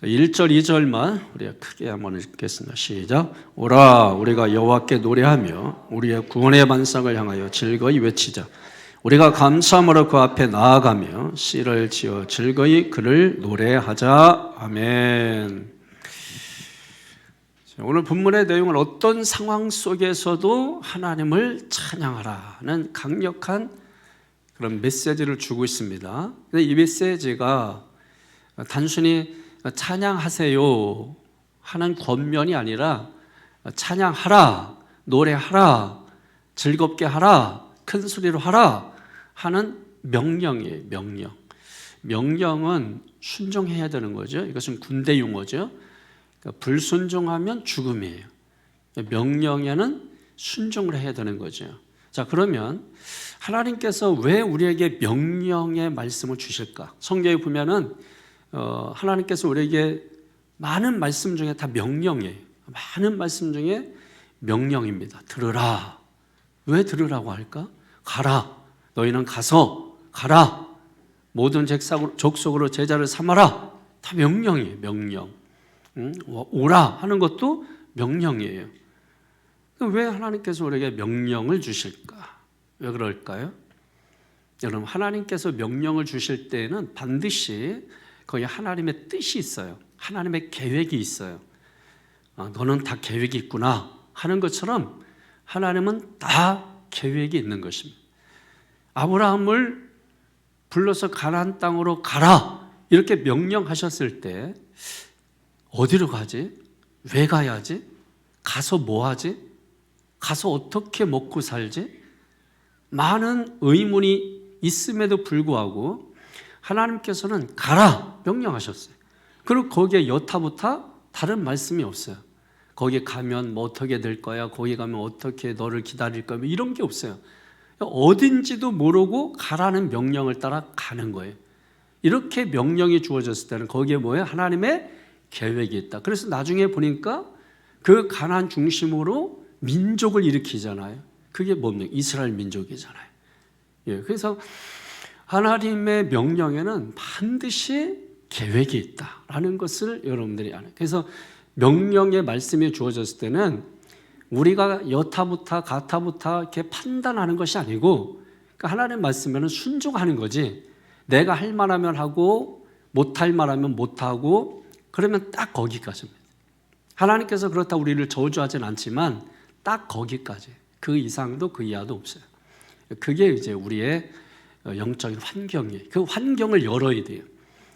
1절, 2절만 우리가 크게 한번 읽겠습니다. 시작. 오라, 우리가 여호와께 노래하며 우리의 구원의 반석을 향하여 즐거이 외치자. 우리가 감사함으로 그 앞에 나아가며 씨를 지어 즐거이 그를 노래하자. 아멘. 오늘 본문의 내용은 어떤 상황 속에서도 하나님을 찬양하라는 강력한 그런 메시지를 주고 있습니다. 근데 이 메시지가 단순히 찬양하세요 하는 권면이 아니라 찬양하라, 노래하라, 즐겁게 하라, 큰 소리로 하라 하는 명령이에요. 명령은 순종해야 되는 거죠. 이것은 군대 용어죠. 불순종하면 죽음이에요. 명령에는 순종을 해야 되는 거죠. 자, 그러면 하나님께서 왜 우리에게 명령의 말씀을 주실까? 성경에 보면은 하나님께서 우리에게 많은 말씀 중에 다 명령이에요. 많은 말씀 중에 명령입니다. 들으라. 왜 들으라고 할까? 가라. 너희는 가서 가라. 모든 족속으로 제자를 삼아라. 다 명령이에요. 명령. 오라 하는 것도 명령이에요. 왜 하나님께서 우리에게 명령을 주실까? 왜 그럴까요? 여러분, 하나님께서 명령을 주실 때에는 반드시 거기 하나님의 뜻이 있어요. 하나님의 계획이 있어요. 너는 다 계획이 있구나 하는 것처럼 하나님은 다 계획이 있는 것입니다. 아브라함을 불러서 가나안 땅으로 가라 이렇게 명령하셨을 때 어디로 가지? 왜 가야지? 가서 뭐 하지? 가서 어떻게 먹고 살지? 많은 의문이 있음에도 불구하고 하나님께서는 가라 명령하셨어요. 그리고 거기에 여타부타 다른 말씀이 없어요. 거기 가면 뭐 어떻게 될 거야? 거기 가면 어떻게 너를 기다릴 거야? 이런 게 없어요. 어딘지도 모르고 가라는 명령을 따라 가는 거예요. 이렇게 명령이 주어졌을 때는 거기에 뭐예요? 하나님의 계획이 있다. 그래서 나중에 보니까 그 가나안 중심으로 민족을 일으키잖아요. 그게 뭡니까? 이스라엘 민족이잖아요. 예, 그래서 하나님의 명령에는 반드시 계획이 있다라는 것을 여러분들이 아는. 그래서 명령의 말씀이 주어졌을 때는 우리가 여타부타 가타부타 이렇게 판단하는 것이 아니고 그러니까 하나님 말씀에는 순종하는 거지. 내가 할 만하면 하고 못할 만하면 못하고 그러면 딱 거기까지입니다. 하나님께서 그렇다 우리를 저주하진 않지만 딱 거기까지. 그 이상도 그 이하도 없어요. 그게 이제 우리의 영적인 환경이에요. 그 환경을 열어야 돼요.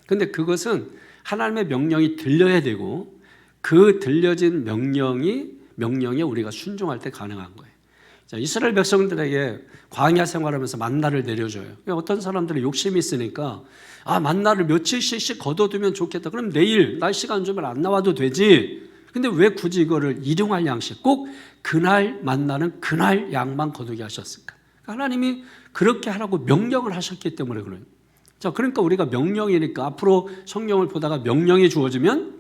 근데 그것은 하나님의 명령이 들려야 되고 그 들려진 명령에 우리가 순종할 때 가능한 거예요. 자, 이스라엘 백성들에게 광야 생활하면서 만나를 내려줘요. 어떤 사람들은 욕심이 있으니까 만나를 며칠씩 거둬두면 좋겠다. 그럼 내일 날씨가 안 좋으면 안 나와도 되지. 근데 왜 굳이 이거를 일용할 양식 꼭 그날 만나는 그날 양만 거두게 하셨을까? 하나님이 그렇게 하라고 명령을 하셨기 때문에 그래요. 자, 그러니까 우리가 명령이니까 앞으로 성경을 보다가 명령이 주어지면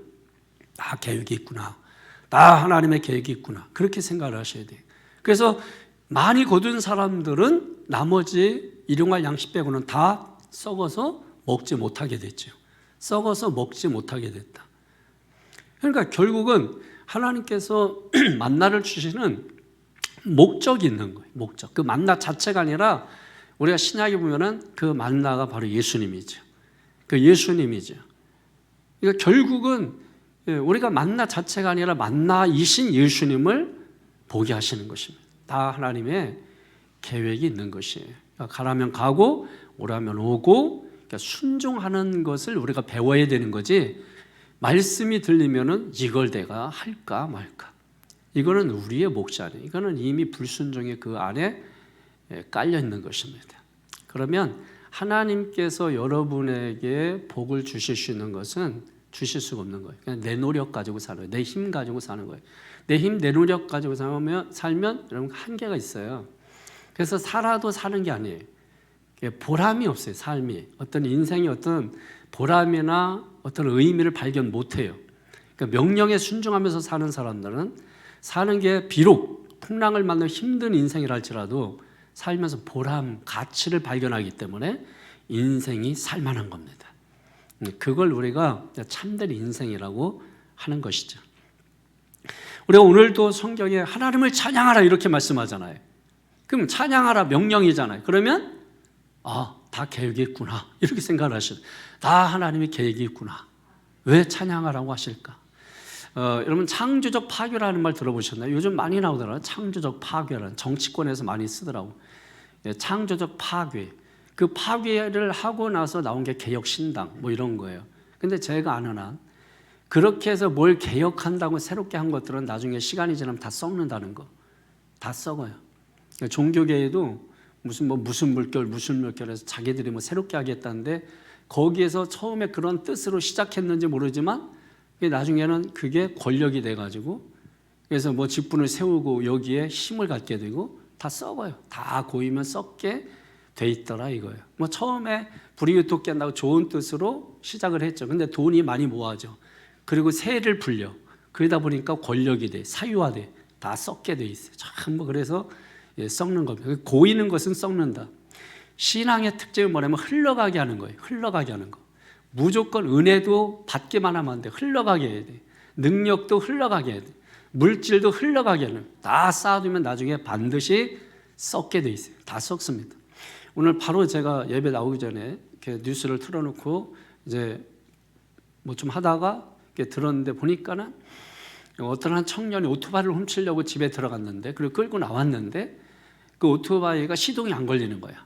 다 계획이 있구나. 다 하나님의 계획이 있구나. 그렇게 생각을 하셔야 돼요. 그래서 많이 거둔 사람들은 나머지 일용할 양식 빼고는 다 썩어서 먹지 못하게 됐죠. 썩어서 먹지 못하게 됐다. 그러니까 결국은 하나님께서 만나를 주시는 목적이 있는 거예요. 목적. 그 만나 자체가 아니라 우리가 신약에 보면은 그 만나가 바로 예수님이죠. 그 예수님이죠. 그러니까 결국은 우리가 만나 자체가 아니라 만나이신 예수님을 보게 하시는 것입니다. 다 하나님의 계획이 있는 것이에요. 그러니까 가라면 가고 오라면 오고 그러니까 순종하는 것을 우리가 배워야 되는 거지. 말씀이 들리면은 이걸 내가 할까 말까. 이거는 우리의 몫이 아니에요. 이거는 이미 불순종의 그 안에 깔려 있는 것입니다. 그러면 하나님께서 여러분에게 복을 주실 수 있는 것은 주실 수가 없는 거예요. 그냥 내 노력 가지고 사는 거예요. 내 힘 가지고 사는 거예요. 내 힘, 내 노력 가지고 살면 여러분 한계가 있어요. 그래서 살아도 사는 게 아니에요. 보람이 없어요. 삶이. 어떤 인생이 어떤 보람이나 어떤 의미를 발견 못해요. 그러니까 명령에 순종하면서 사는 사람들은 사는 게 비록 풍랑을 만나는 힘든 인생이라 할지라도 살면서 보람, 가치를 발견하기 때문에 인생이 살만한 겁니다. 그걸 우리가 참된 인생이라고 하는 것이죠. 우리가 오늘도 성경에 하나님을 찬양하라 이렇게 말씀하잖아요. 그럼 찬양하라 명령이잖아요. 그러면 다 계획이 있구나 이렇게 생각을 하시죠. 다 하나님의 계획이 있구나. 왜 찬양하라고 하실까? 여러분 창조적 파괴라는 말 들어보셨나요? 요즘 많이 나오더라고요. 창조적 파괴라는, 정치권에서 많이 쓰더라고. 창조적 파괴. 그 파괴를 하고 나서 나온 게 개혁신당 뭐 이런 거예요. 근데 제가 아는 한 그렇게 해서 뭘 개혁한다고 새롭게 한 것들은 나중에 시간이 지나면 다 썩는다는 거. 다 썩어요. 종교계에도 무슨 물결해서 자기들이 뭐 새롭게 하겠다는데 거기에서 처음에 그런 뜻으로 시작했는지 모르지만 나중에는 그게 권력이 돼가지고 그래서 뭐 직분을 세우고 여기에 힘을 갖게 되고 다 썩어요. 다 고이면 썩게 돼 있더라 이거예요. 뭐 처음에 불이웃돕게 한다고 좋은 뜻으로 시작을 했죠. 근데 돈이 많이 모아져. 그리고 세를 불려. 그러다 보니까 권력이 돼, 사유화돼, 다 썩게 돼 있어요. 참 뭐 그래서 썩는 겁니다. 고이는 것은 썩는다. 신앙의 특징은 뭐냐면 흘러가게 하는 거예요. 흘러가게 하는 거. 무조건 은혜도 받기만 하면 안 돼. 흘러가게 해야 돼. 능력도 흘러가게 해야 돼. 물질도 흘러가게 하는 거예요. 다 쌓아두면 나중에 반드시 썩게 돼 있어요. 다 썩습니다. 오늘 바로 제가 예배 나오기 전에 이렇게 뉴스를 틀어놓고 이제 뭐 좀 하다가 이렇게 들었는데 보니까는 어떤 한 청년이 오토바이를 훔치려고 집에 들어갔는데 그리고 끌고 나왔는데 그 오토바이가 시동이 안 걸리는 거야.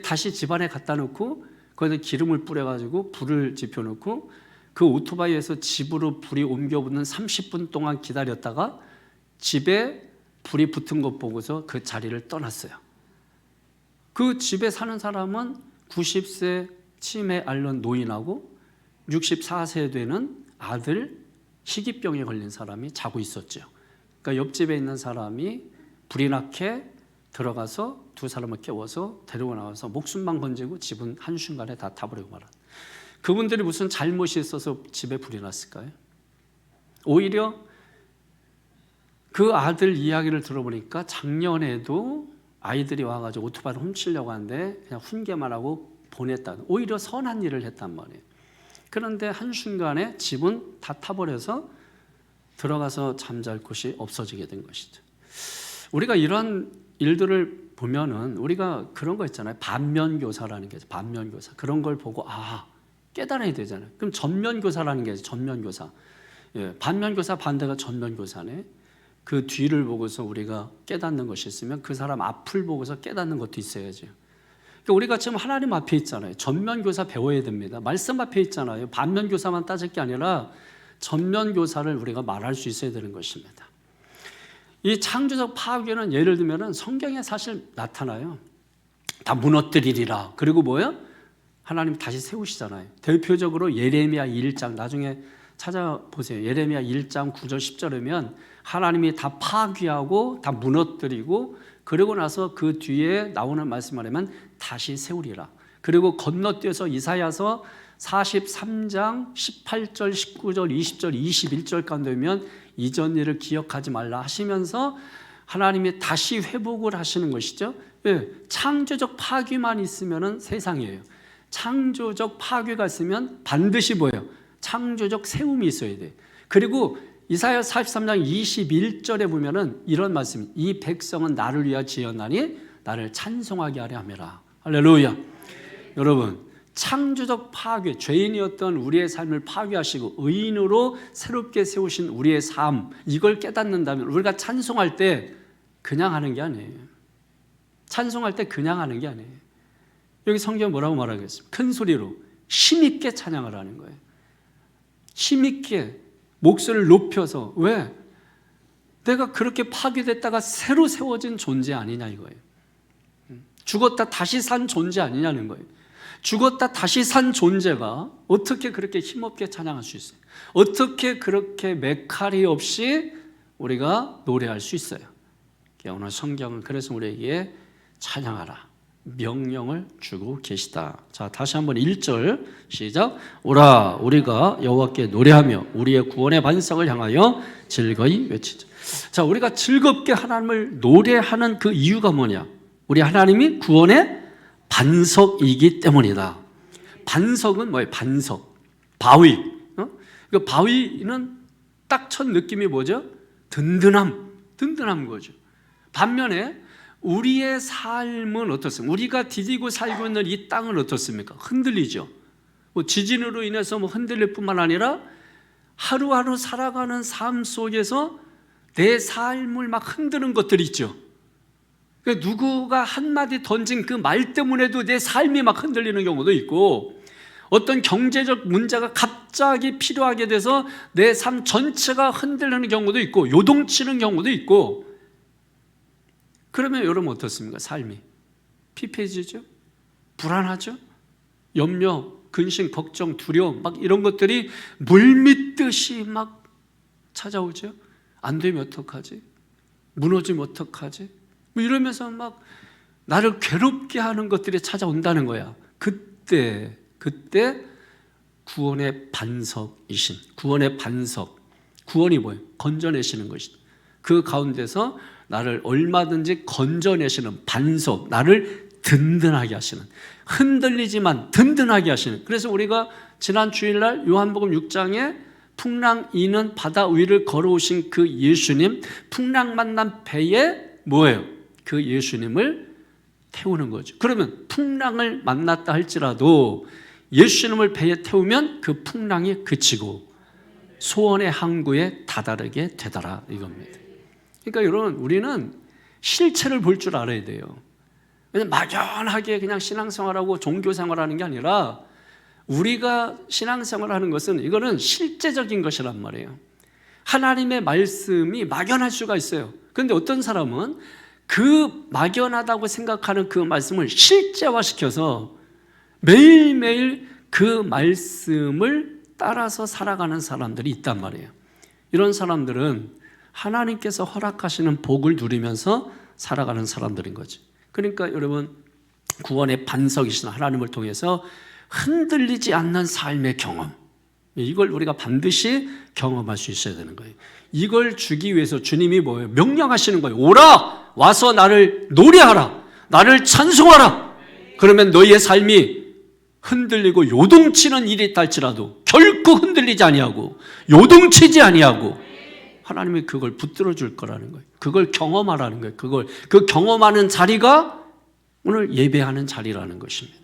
다시 집안에 갖다 놓고 거기서 기름을 뿌려가지고 불을 지펴놓고 그 오토바이에서 집으로 불이 옮겨붙는 30분 동안 기다렸다가 집에 불이 붙은 것 보고서 그 자리를 떠났어요. 그 집에 사는 사람은 90세 치매 앓는 노인하고 64세 되는 아들 희귀병에 걸린 사람이 자고 있었죠. 그러니까 옆집에 있는 사람이 불이 나게 들어가서 두 사람을 깨워서 데리고 나와서 목숨만 건지고 집은 한순간에 다 타버리고 말았다. 그분들이 무슨 잘못이 있어서 집에 불이 났을까요? 오히려 그 아들 이야기를 들어보니까 작년에도 아이들이 와가지고 오토바이를 훔치려고 하는데 그냥 훈계만 하고 보냈다. 오히려 선한 일을 했단 말이에요. 그런데 한순간에 집은 다 타버려서 들어가서 잠잘 곳이 없어지게 된 것이죠. 우리가 이런 일들을 보면은 우리가 그런 거 있잖아요. 반면교사라는 게 있어요. 반면교사. 그런 걸 보고 깨달아야 되잖아요. 그럼 전면교사라는 게 있어요. 전면교사. 반면교사 반대가 전면교사네. 그 뒤를 보고서 우리가 깨닫는 것이 있으면 그 사람 앞을 보고서 깨닫는 것도 있어야죠. 그러니까 우리가 지금 하나님 앞에 있잖아요. 전면교사 배워야 됩니다. 말씀 앞에 있잖아요. 반면교사만 따질 게 아니라 전면교사를 우리가 말할 수 있어야 되는 것입니다. 이 창조적 파괴는 예를 들면 성경에 사실 나타나요. 다 무너뜨리리라. 그리고 뭐예요? 하나님 다시 세우시잖아요. 대표적으로 예레미야 1장 나중에 찾아보세요. 예레미야 1장 9절 10절이면 하나님이 다 파괴하고 다 무너뜨리고 그리고 나서 그 뒤에 나오는 말씀을 하면 다시 세우리라. 그리고 건너뛰어서 이사야서 43장 18절 19절 20절 21절까지 되면 이전 일을 기억하지 말라 하시면서 하나님이 다시 회복을 하시는 것이죠. 창조적 파괴만 있으면 세상이에요. 창조적 파괴가 있으면 반드시 뭐예요? 창조적 세움이 있어야 돼. 그리고 이사야 43장 21절에 보면은 이런 말씀, 이 백성은 나를 위하여 지었나니 나를 찬송하게 하려 함이라. 할렐루야. 여러분, 창조적 파괴, 죄인이었던 우리의 삶을 파괴하시고 의인으로 새롭게 세우신 우리의 삶, 이걸 깨닫는다면 우리가 찬송할 때 그냥 하는 게 아니에요. 찬송할 때 그냥 하는 게 아니에요. 여기 성경 뭐라고 말하겠습니까? 큰 소리로 힘있게 찬양을 하는 거예요. 힘있게 목소리를 높여서. 왜? 내가 그렇게 파괴됐다가 새로 세워진 존재 아니냐 이거예요. 죽었다 다시 산 존재 아니냐는 거예요. 죽었다 다시 산 존재가 어떻게 그렇게 힘없게 찬양할 수 있어요? 어떻게 그렇게 메카리 없이 우리가 노래할 수 있어요? 오늘 성경은 그래서 우리에게 찬양하라 명령을 주고 계시다. 자, 다시 한번 1절 시작. 오라 우리가 여호와께 노래하며 우리의 구원의 반석을 향하여 즐거이 외치자. 자, 우리가 즐겁게 하나님을 노래하는 그 이유가 뭐냐? 우리 하나님이 구원의 반석이기 때문이다. 반석은 뭐예요? 반석. 바위. 그 바위는 딱 첫 느낌이 뭐죠? 든든한 거죠. 반면에 우리의 삶은 어떻습니까? 우리가 디디고 살고 있는 이 땅은 어떻습니까? 흔들리죠. 뭐 지진으로 인해서 뭐 흔들릴 뿐만 아니라 하루하루 살아가는 삶 속에서 내 삶을 막 흔드는 것들이 있죠. 그러니까 누구가 한마디 던진 그 말 때문에도 내 삶이 막 흔들리는 경우도 있고, 어떤 경제적 문제가 갑자기 필요하게 돼서 내 삶 전체가 흔들리는 경우도 있고, 요동치는 경우도 있고. 그러면 여러분 어떻습니까? 삶이 피폐해지죠? 불안하죠? 염려, 근심, 걱정, 두려움 막 이런 것들이 물밀듯이 막 찾아오죠. 안 되면 어떡하지? 무너지면 어떡하지? 뭐 이러면서 막 나를 괴롭게 하는 것들이 찾아온다는 거야. 그때 구원의 반석이신, 구원의 반석, 구원이 뭐예요? 건져내시는 것이다. 그 가운데서 나를 얼마든지 건져내시는 반석, 나를 든든하게 하시는, 흔들리지만 든든하게 하시는. 그래서 우리가 지난 주일날 요한복음 6장에 풍랑 이는 바다 위를 걸어오신 그 예수님, 풍랑 만난 배에 뭐예요? 그 예수님을 태우는 거죠. 그러면 풍랑을 만났다 할지라도 예수님을 배에 태우면 그 풍랑이 그치고 소원의 항구에 다다르게 되더라, 이겁니다. 그러니까 여러분, 우리는 실체를 볼 줄 알아야 돼요. 그냥 막연하게 그냥 신앙생활하고 종교생활하는 게 아니라, 우리가 신앙생활하는 것은 이거는 실제적인 것이란 말이에요. 하나님의 말씀이 막연할 수가 있어요. 그런데 어떤 사람은 그 막연하다고 생각하는 그 말씀을 실제화시켜서 매일매일 그 말씀을 따라서 살아가는 사람들이 있단 말이에요. 이런 사람들은 하나님께서 허락하시는 복을 누리면서 살아가는 사람들인 거죠. 그러니까 여러분, 구원의 반석이신 하나님을 통해서 흔들리지 않는 삶의 경험, 이걸 우리가 반드시 경험할 수 있어야 되는 거예요. 이걸 주기 위해서 주님이 뭐예요? 명령하시는 거예요. 오라! 와서 나를 노래하라! 나를 찬송하라! 그러면 너희의 삶이 흔들리고 요동치는 일이 있다 할지라도 결코 흔들리지 아니하고 요동치지 아니하고 하나님이 그걸 붙들어 줄 거라는 거예요. 그걸 경험하라는 거예요. 그 경험하는 자리가 오늘 예배하는 자리라는 것입니다.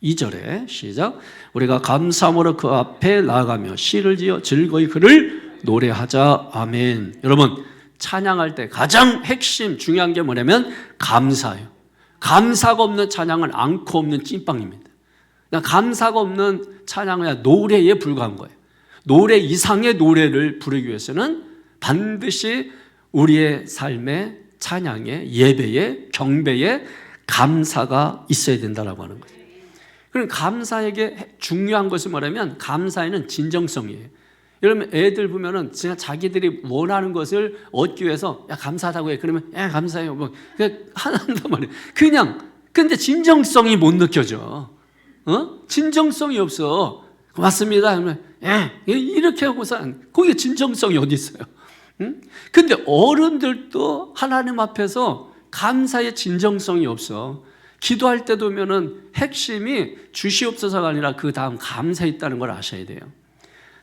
2절에 시작. 우리가 감사함으로 그 앞에 나아가며 시를 지어 즐거이 그를 노래하자. 아멘. 여러분, 찬양할 때 가장 핵심 중요한 게 뭐냐면 감사예요. 감사가 없는 찬양은 앙코 없는 찐빵입니다. 감사가 없는 찬양은 노래에 불과한 거예요. 노래 이상의 노래를 부르기 위해서는 반드시 우리의 삶의 찬양에, 예배에, 경배에 감사가 있어야 된다고 하는 거죠. 그럼 감사에게 중요한 것이 뭐냐면 감사에는 진정성이에요. 여러분, 애들 보면은 진짜 자기들이 원하는 것을 얻기 위해서 야 감사하다고 해. 그러면 야 감사해요. 뭐 그냥 한단 말이에요. 그냥 근데 진정성이 못 느껴져. 진정성이 없어. 고맙습니다. 그러면 이렇게 하고서 거기에 진정성이 어디 있어요? 근데 어른들도 하나님 앞에서 감사의 진정성이 없어. 기도할 때 보면은 핵심이 주시옵소서가 아니라 그 다음 감사에 있다는 걸 아셔야 돼요.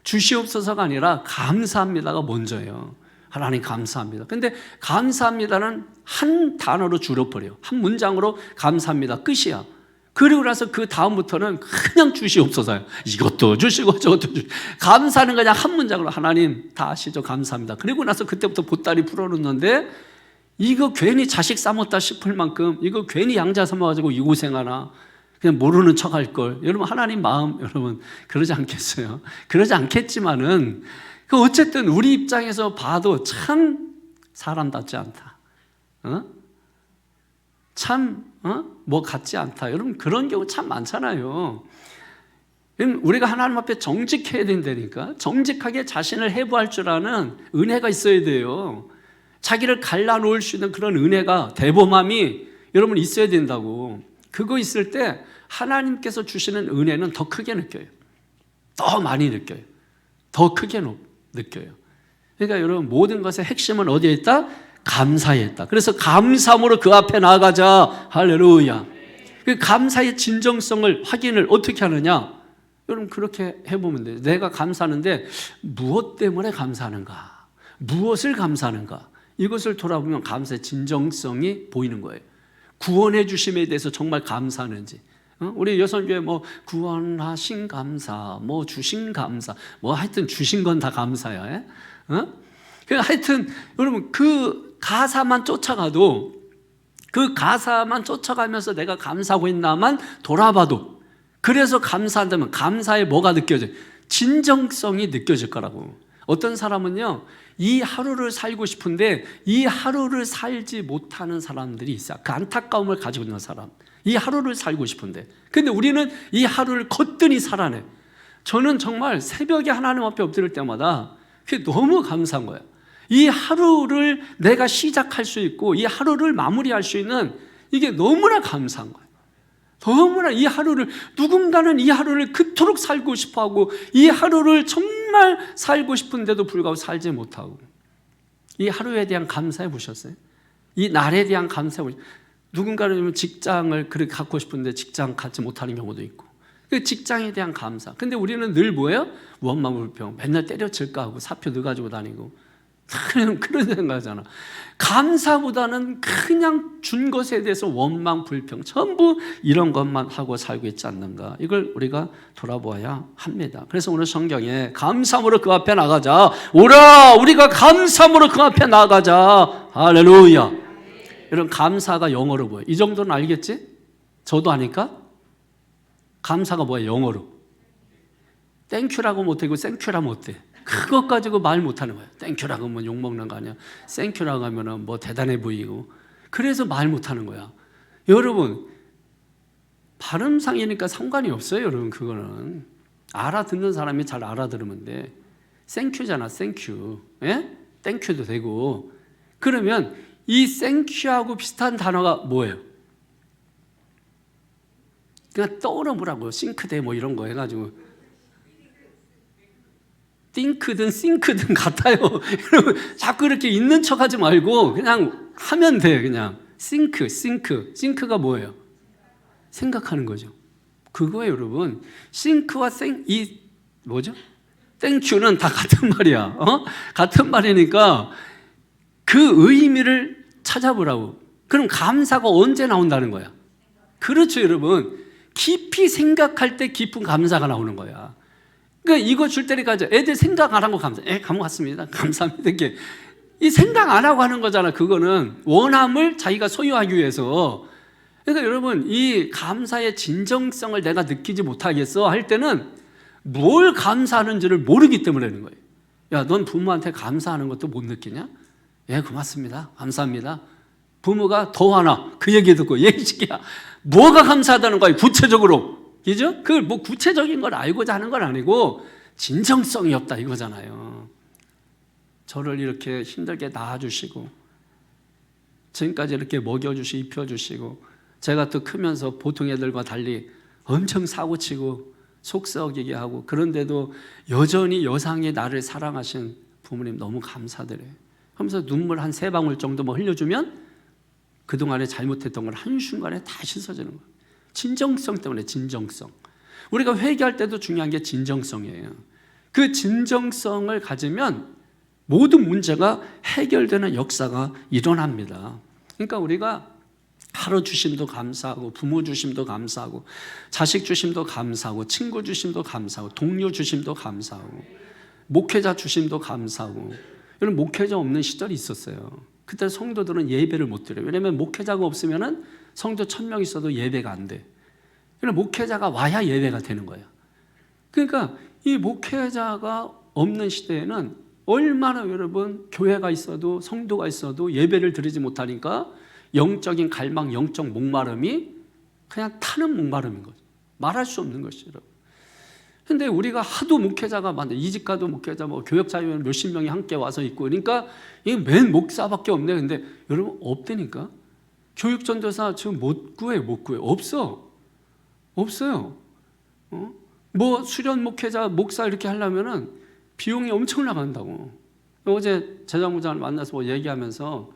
주시옵소서가 아니라 감사합니다가 먼저예요. 하나님 감사합니다. 근데 감사합니다는 한 단어로 줄여버려요. 한 문장으로 감사합니다. 끝이야. 그리고 나서 그 다음부터는 그냥 주시옵소서요. 이것도 주시고 저것도 주시고. 감사는 그냥 한 문장으로 하나님 다 아시죠? 감사합니다. 그리고 나서 그때부터 보따리 풀어놓는데 이거 괜히 자식 삼았다 싶을 만큼 이거 괜히 양자 삼아가지고 이 고생하나 그냥 모르는 척 할 걸. 여러분 하나님 마음 여러분 그러지 않겠어요? 그러지 않겠지만은 그 어쨌든 우리 입장에서 봐도 참 사람답지 않다. 뭐 같지 않다. 여러분 그런 경우 참 많잖아요. 우리가 하나님 앞에 정직해야 된다니까. 정직하게 자신을 해부할 줄 아는 은혜가 있어야 돼요. 자기를 갈라놓을 수 있는 그런 은혜가, 대범함이 여러분 있어야 된다고. 그거 있을 때 하나님께서 주시는 은혜는 더 크게 느껴요. 더 많이 느껴요. 더 크게 느껴요. 그러니까 여러분 모든 것의 핵심은 어디에 있다? 감사에 있다. 그래서 감사함으로 그 앞에 나아가자. 할렐루야. 그 감사의 진정성을 확인을 어떻게 하느냐? 여러분 그렇게 해보면 돼요. 내가 감사하는데 무엇 때문에 감사하는가? 무엇을 감사하는가? 이것을 돌아보면 감사의 진정성이 보이는 거예요. 구원해 주심에 대해서 정말 감사하는지. 우리 여성교회 뭐 구원하신 감사, 뭐 주신 감사, 뭐 하여튼 주신 건 다 감사야. 하여튼 여러분 그 가사만 쫓아가도, 그 가사만 쫓아가면서 내가 감사하고 있나만 돌아봐도, 그래서 감사한다면 감사에 뭐가 느껴져요? 진정성이 느껴질 거라고. 어떤 사람은요, 이 하루를 살고 싶은데 이 하루를 살지 못하는 사람들이 있어요. 그 안타까움을 가지고 있는 사람, 이 하루를 살고 싶은데. 근데 우리는 이 하루를 거뜬히 살아내. 저는 정말 새벽에 하나님 앞에 엎드릴 때마다 그게 너무 감사한 거예요. 이 하루를 내가 시작할 수 있고 이 하루를 마무리할 수 있는, 이게 너무나 감사한 거예요. 너무나 이 하루를, 누군가는 이 하루를 그토록 살고 싶어하고 이 하루를 정말 살고 싶은데도 불구하고 살지 못하고, 이 하루에 대한 감사해 보셨어요? 이 날에 대한 감사해 보셨어요? 누군가는 직장을 그렇게 갖고 싶은데 직장 갖지 못하는 경우도 있고, 그 직장에 대한 감사. 근데 우리는 늘 뭐예요? 원망불평, 맨날 때려칠까 하고 사표 넣어가지고 다니고 그런 생각하잖아. 감사보다는 그냥 준 것에 대해서 원망, 불평, 전부 이런 것만 하고 살고 있지 않는가. 이걸 우리가 돌아보아야 합니다. 그래서 오늘 성경에 감사함으로 그 앞에 나가자, 오라 우리가 감사함으로 그 앞에 나가자. 할렐루야. 이런 감사가 영어로 뭐예요? 이 정도는 알겠지? 저도 아니까? 감사가 뭐예요? 영어로 땡큐라고 못하고 생큐라면 어때? 그것 가지고 말 못하는 거예요. 땡큐라고 하면 욕먹는 거 아니야. 생큐라고 하면 뭐 대단해 보이고. 그래서 말 못하는 거야. 여러분 발음상이니까 상관이 없어요. 여러분 그거는 알아듣는 사람이 잘 알아들으면 돼. 생큐잖아. 생큐. 예? 땡큐도 되고. 그러면 이 생큐하고 비슷한 단어가 뭐예요? 그냥 떠오르라고. 싱크대 뭐 이런 거 해가지고 띵크든 싱크든 같아요. 여러분 자꾸 이렇게 있는 척하지 말고 그냥 하면 돼. 그냥 싱크가 뭐예요? 생각하는 거죠. 그거예요, 여러분. 싱크와 이 뭐죠? 땡큐는 다 같은 말이야. 같은 말이니까 그 의미를 찾아보라고. 그럼 감사가 언제 나온다는 거야? 그렇죠, 여러분. 깊이 생각할 때 깊은 감사가 나오는 거야. 그러니까 이거 줄 때니까 애들 생각 안 하고 감사. 감사합니다. 감사합니다. 이렇게 이 생각 안 하고 하는 거잖아. 그거는 원함을 자기가 소유하기 위해서. 그러니까 여러분 이 감사의 진정성을 내가 느끼지 못하겠어 할 때는 뭘 감사하는지를 모르기 때문에 그런 거예요. 야, 넌 부모한테 감사하는 것도 못 느끼냐? 예, 고맙습니다. 감사합니다. 부모가 더 화나. 그 얘기 듣고 얘 시키야. 뭐가 감사하다는 거야? 구체적으로. 그죠? 그 뭐 구체적인 걸 알고자 하는 건 아니고 진정성이 없다 이거잖아요. 저를 이렇게 힘들게 낳아주시고 지금까지 이렇게 먹여주시고 입혀주시고 제가 또 크면서 보통 애들과 달리 엄청 사고치고 속썩이게 하고 그런데도 여전히 여상의 나를 사랑하신 부모님 너무 감사드려요. 하면서 눈물 한 3방울 정도 뭐 흘려주면 그동안에 잘못했던 걸 한순간에 다 씻어주는 거예요. 진정성 때문에. 진정성. 우리가 회개할 때도 중요한 게 진정성이에요. 그 진정성을 가지면 모든 문제가 해결되는 역사가 일어납니다. 그러니까 우리가 하루 주심도 감사하고 부모 주심도 감사하고 자식 주심도 감사하고 친구 주심도 감사하고 동료 주심도 감사하고 목회자 주심도 감사하고. 여러분 목회자 없는 시절이 있었어요. 그때 성도들은 예배를 못 드려요. 왜냐하면 목회자가 없으면 성도 1000명 있어도 예배가 안 돼. 그러니까 목회자가 와야 예배가 되는 거예요. 그러니까 이 목회자가 없는 시대에는 얼마나 여러분 교회가 있어도 성도가 있어도 예배를 드리지 못하니까 영적인 갈망, 영적 목마름이 그냥 타는 목마름인 거죠. 말할 수 없는 것이죠. 근데 우리가 하도 목회자가 많은데 이집가도 목회자, 뭐 교역자위원 몇십 명이 함께 와서 있고 그러니까 이게 맨 목사밖에 없네. 근데 여러분 없다니까. 교육전도사 지금 못 구해. 없어요. 뭐 수련 목회자, 목사 이렇게 하려면은 비용이 엄청 나간다고. 어제 재정부장을 만나서 뭐 얘기하면서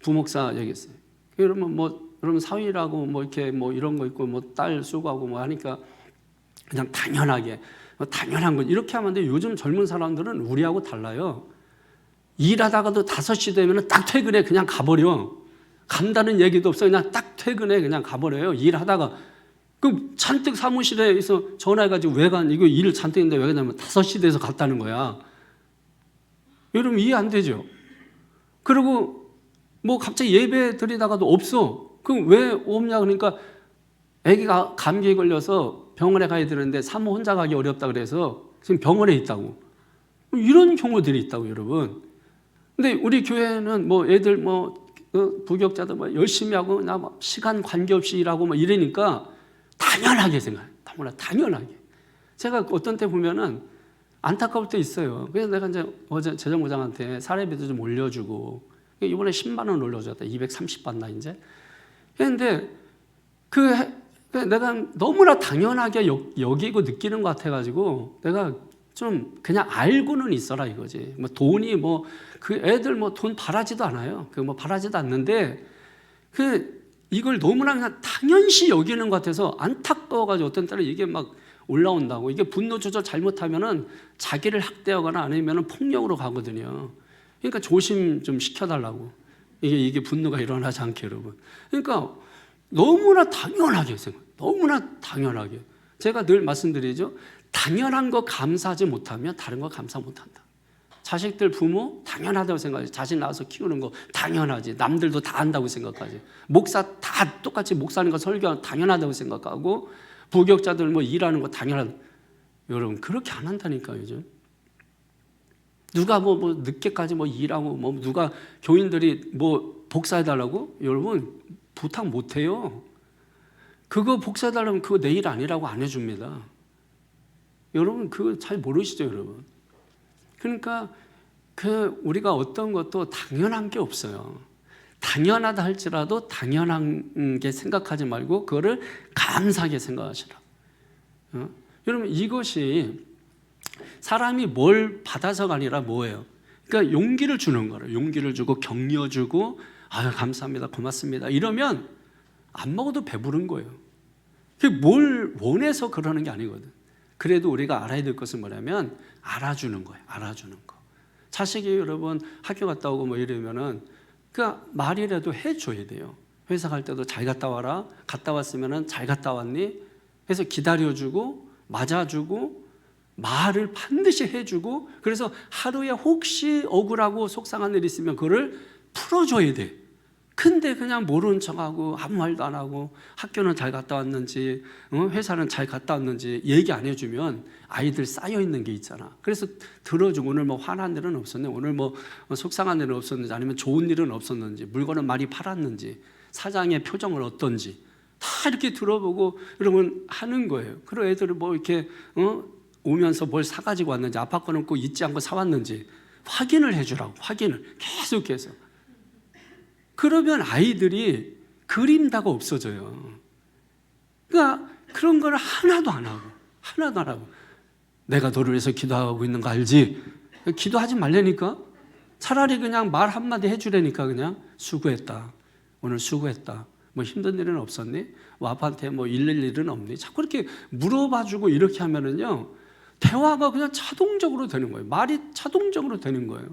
부목사 얘기했어요. 여러분 뭐 여러분 사위라고 뭐 이렇게 뭐 이런 거 있고 뭐 딸 수고하고 뭐 하니까 그냥 당연하게 당연한 건 이렇게 하면 돼. 요즘 젊은 사람들은 우리하고 달라요. 일하다가도 5시 되면 딱 퇴근해 그냥 가버려. 간다는 얘기도 없어. 그냥 딱 퇴근해 그냥 가버려요. 일하다가 그 잔뜩 사무실에서 전화해가지고 왜 간? 이거 일 잔뜩 했는데 왜 가냐면 5시 돼서 갔다는 거야. 여러분 이해 안 되죠? 그리고 뭐 갑자기 예배 드리다가도 없어. 그럼 왜 없냐 그러니까 아기가 감기에 걸려서 병원에 가야 되는데 사모 혼자 가기 어렵다 그래서 지금 병원에 있다고. 이런 경우들이 있다고 여러분. 근데 우리 교회는 뭐 애들 뭐 부교육자들 뭐 열심히 하고 나 시간 관계없이 일하고 뭐 이러니까 당연하게 생각해요. 당연하게. 제가 어떤 때 보면은 안타까울 때 있어요. 그래서 내가 이제 어제 재정부장한테 사례비도 좀 올려주고 이번에 10만 원 올려줬다. 230 받나 이제. 그런데 내가 너무나 당연하게 여기고 느끼는 것 같아가지고 내가 좀 그냥 알고는 있어라 이거지. 뭐 돈이 뭐 그 애들 뭐 돈 바라지도 않아요. 그 뭐 바라지도 않는데 이걸 너무나 그냥 당연시 여기는 것 같아서 안타까워가지고 어떤 때는 이게 막 올라온다고. 이게 분노 조절 잘못하면은 자기를 학대하거나 아니면은 폭력으로 가거든요. 그러니까 조심 좀 시켜달라고. 이게 분노가 일어나지 않게 여러분. 그러니까 너무나 당연하게 생각. 너무나 당연하게. 제가 늘 말씀드리죠. 당연한 거 감사하지 못하면 다른 거 감사 못한다. 자식들 부모 당연하다고 생각하지. 자식 낳아서 키우는 거 당연하지. 남들도 다 한다고 생각하지. 목사 다 똑같이 목사하는 거 설교하는 거 당연하다고 생각하고 부교육자들 뭐 일하는 거 당연하다. 여러분 그렇게 안 한다니까요. 요즘. 누가 뭐 늦게까지 뭐 일하고 뭐 누가 교인들이 뭐 복사해달라고? 여러분 부탁 못해요. 그거 복사해달라면 그거 내 일 아니라고 안 해줍니다. 여러분 그거 잘 모르시죠 여러분. 그러니까 우리가 어떤 것도 당연한 게 없어요. 당연하다 할지라도 당연한 게 생각하지 말고 그거를 감사하게 생각하시라. 여러분 이것이 사람이 뭘 받아서가 아니라 뭐예요? 그러니까 용기를 주는 거예요. 용기를 주고 격려 주고 아유 감사합니다 고맙습니다 이러면 안 먹어도 배부른 거예요. 그게 뭘 원해서 그러는 게 아니거든. 그래도 우리가 알아야 될 것은 뭐냐면 알아주는 거예요. 알아주는 거. 자식이 여러분 학교 갔다 오고 뭐 이러면은 그 말이라도 해줘야 돼요. 회사 갈 때도 잘 갔다 와라. 갔다 왔으면은 잘 갔다 왔니? 해서 기다려주고 맞아주고 말을 반드시 해주고 그래서 하루에 혹시 억울하고 속상한 일 있으면 그거를 풀어줘야 돼. 근데 그냥 모르는 척하고 아무 말도 안 하고 학교는 잘 갔다 왔는지 회사는 잘 갔다 왔는지 얘기 안 해주면 아이들 쌓여있는 게 있잖아. 그래서 들어주고 오늘 뭐 화난 일은 없었네, 오늘 뭐 속상한 일은 없었는지 아니면 좋은 일은 없었는지 물건은 많이 팔았는지 사장의 표정은 어떤지 다 이렇게 들어보고 여러분 하는 거예요. 그리고 애들은 뭐 이렇게 오면서 뭘 사가지고 왔는지 아빠 거는 꼭 잊지 않고 사왔는지 확인을 해주라고. 확인을 계속해서. 그러면 아이들이 그림다가 없어져요. 그러니까 그런 걸 하나도 안 하고 내가 너를 위해서 기도하고 있는 거 알지? 기도하지 말라니까. 차라리 그냥 말 한마디 해주라니까. 그냥 수고했다, 오늘 수고했다, 뭐 힘든 일은 없었니? 뭐 아빠한테 뭐 일일 일은 없니? 자꾸 이렇게 물어봐주고 이렇게 하면은요 대화가 그냥 자동적으로 되는 거예요. 말이 자동적으로 되는 거예요.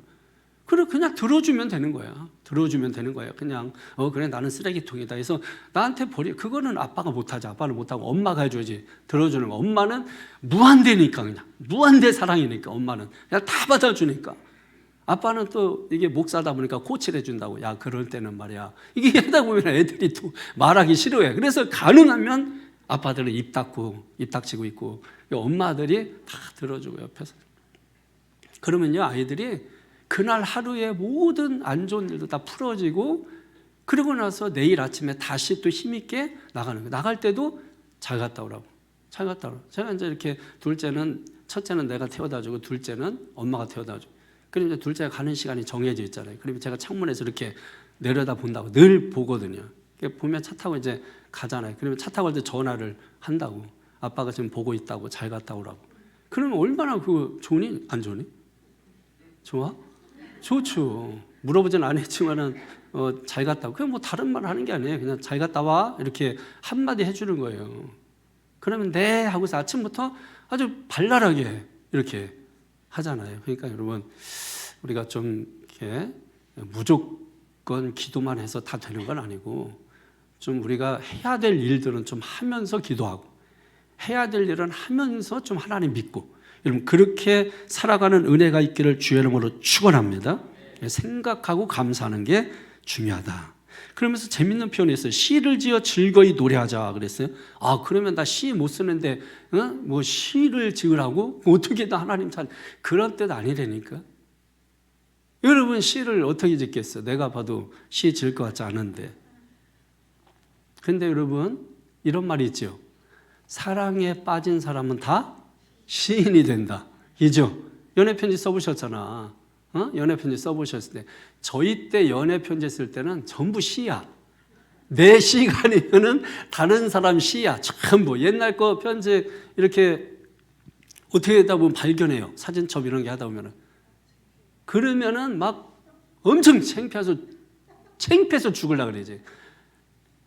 그래 그냥 들어주면 되는 거야. 들어주면 되는 거야. 그냥 그래 나는 쓰레기통이다 해서 나한테 버려. 그거는 아빠가 못하지. 아빠는 못하고 엄마가 해줘야지. 들어주는 거. 엄마는 무한대니까 그냥 무한대 사랑이니까 엄마는 그냥 다 받아주니까. 아빠는 또 이게 목사다 보니까 코치를 해준다고. 야 그럴 때는 말이야. 이게 하다 보면 애들이 또 말하기 싫어해. 그래서 가능하면 아빠들은 입 닥치고 있고 엄마들이 다 들어주고 옆에서. 그러면요 아이들이 그날 하루의 모든 안 좋은 일도 다 풀어지고 그러고 나서 내일 아침에 다시 또 힘있게 나가는 거예요. 나갈 때도 잘 갔다 오라고. 잘 갔다 오라고. 제가 이제 이렇게 첫째는 내가 태워다 주고 둘째는 엄마가 태워다 주고. 그리고 이제 둘째가 가는 시간이 정해져 있잖아요. 그리고 제가 창문에서 이렇게 내려다 본다고 늘 보거든요. 보면 차 타고 이제 가잖아요. 그러면 차 타고 갈 때 전화를 한다고. 아빠가 지금 보고 있다고 잘 갔다 오라고. 그러면 얼마나 그거 좋니? 안 좋니? 좋아? 좋죠. 물어보진 않았지만은 잘 갔다 와. 그냥 뭐 다른 말 하는 게 아니에요. 그냥 잘 갔다 와 이렇게 한마디 해주는 거예요. 그러면 네 하고서 아침부터 아주 발랄하게 이렇게 하잖아요. 그러니까 여러분, 우리가 좀 이렇게 무조건 기도만 해서 다 되는 건 아니고, 좀 우리가 해야 될 일들은 좀 하면서 기도하고, 해야 될 일은 하면서 좀 하나님 믿고, 여러분 그렇게 살아가는 은혜가 있기를 주의 이름으로 축원합니다. 생각하고 감사하는 게 중요하다. 그러면서 재밌는 표현이 있어요. 시를 지어 즐거이 노래하자 그랬어요. 아, 그러면 나 시 못 쓰는데 뭐 시를 지으라고? 어떻게 다 하나님 잘, 그런 뜻 아니라니까. 여러분 시를 어떻게 짓겠어요? 내가 봐도 시 지을 것 같지 않은데. 근데 여러분 이런 말이 있죠. 사랑에 빠진 사람은 다 시인이 된다. 이죠? 연애편지 써보셨잖아. 연애편지 써보셨을 때, 저희 때 연애편지 쓸 때는 전부 시야. 내 시가 아니면은 다른 사람 시야. 전부 옛날 거 편지 이렇게 어떻게 하다 보면 발견해요. 사진첩 이런 게 하다 보면은. 그러면은 막 엄청 창피해서 죽으려고 그러지.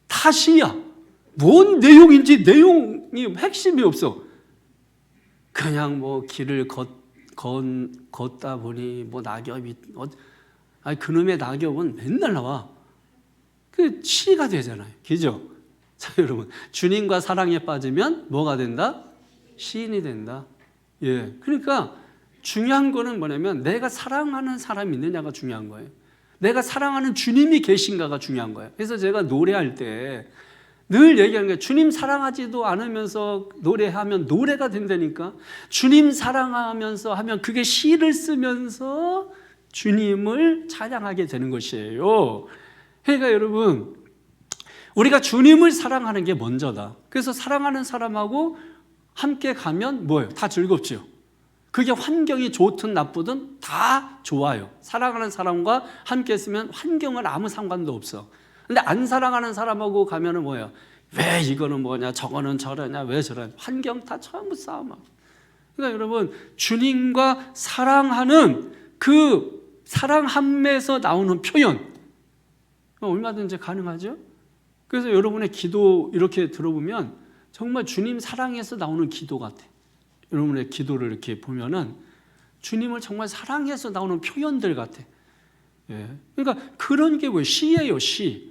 다 시야. 뭔 내용인지 내용이 핵심이 없어. 그냥 뭐 길을 걷다 보니 뭐 낙엽이, 아니 그놈의 낙엽은 맨날 나와. 그 시가 되잖아요. 그죠? 자, 여러분, 주님과 사랑에 빠지면 뭐가 된다? 시인이 된다. 예. 그러니까 중요한 거는 뭐냐면 내가 사랑하는 사람이 있느냐가 중요한 거예요. 내가 사랑하는 주님이 계신가가 중요한 거예요. 그래서 제가 노래할 때 늘 얘기하는 거예요. 주님 사랑하지도 않으면서 노래하면 노래가 된다니까. 주님 사랑하면서 하면 그게 시를 쓰면서 주님을 찬양하게 되는 것이에요. 그러니까 여러분, 우리가 주님을 사랑하는 게 먼저다. 그래서 사랑하는 사람하고 함께 가면 뭐예요? 다 즐겁죠. 그게 환경이 좋든 나쁘든 다 좋아요. 사랑하는 사람과 함께 있으면 환경은 아무 상관도 없어. 근데 안 사랑하는 사람하고 가면은 뭐예요? 왜 이거는 뭐냐, 저거는 저러냐, 왜 저러냐, 환경 다 전부 싸움하고. 그러니까 여러분, 주님과 사랑하는 그 사랑함에서 나오는 표현, 얼마든지 가능하죠? 그래서 여러분의 기도 이렇게 들어보면 정말 주님 사랑에서 나오는 기도 같아. 여러분의 기도를 이렇게 보면은 주님을 정말 사랑해서 나오는 표현들 같아. 예. 그러니까 그런 게 뭐예요? 시예요, 시.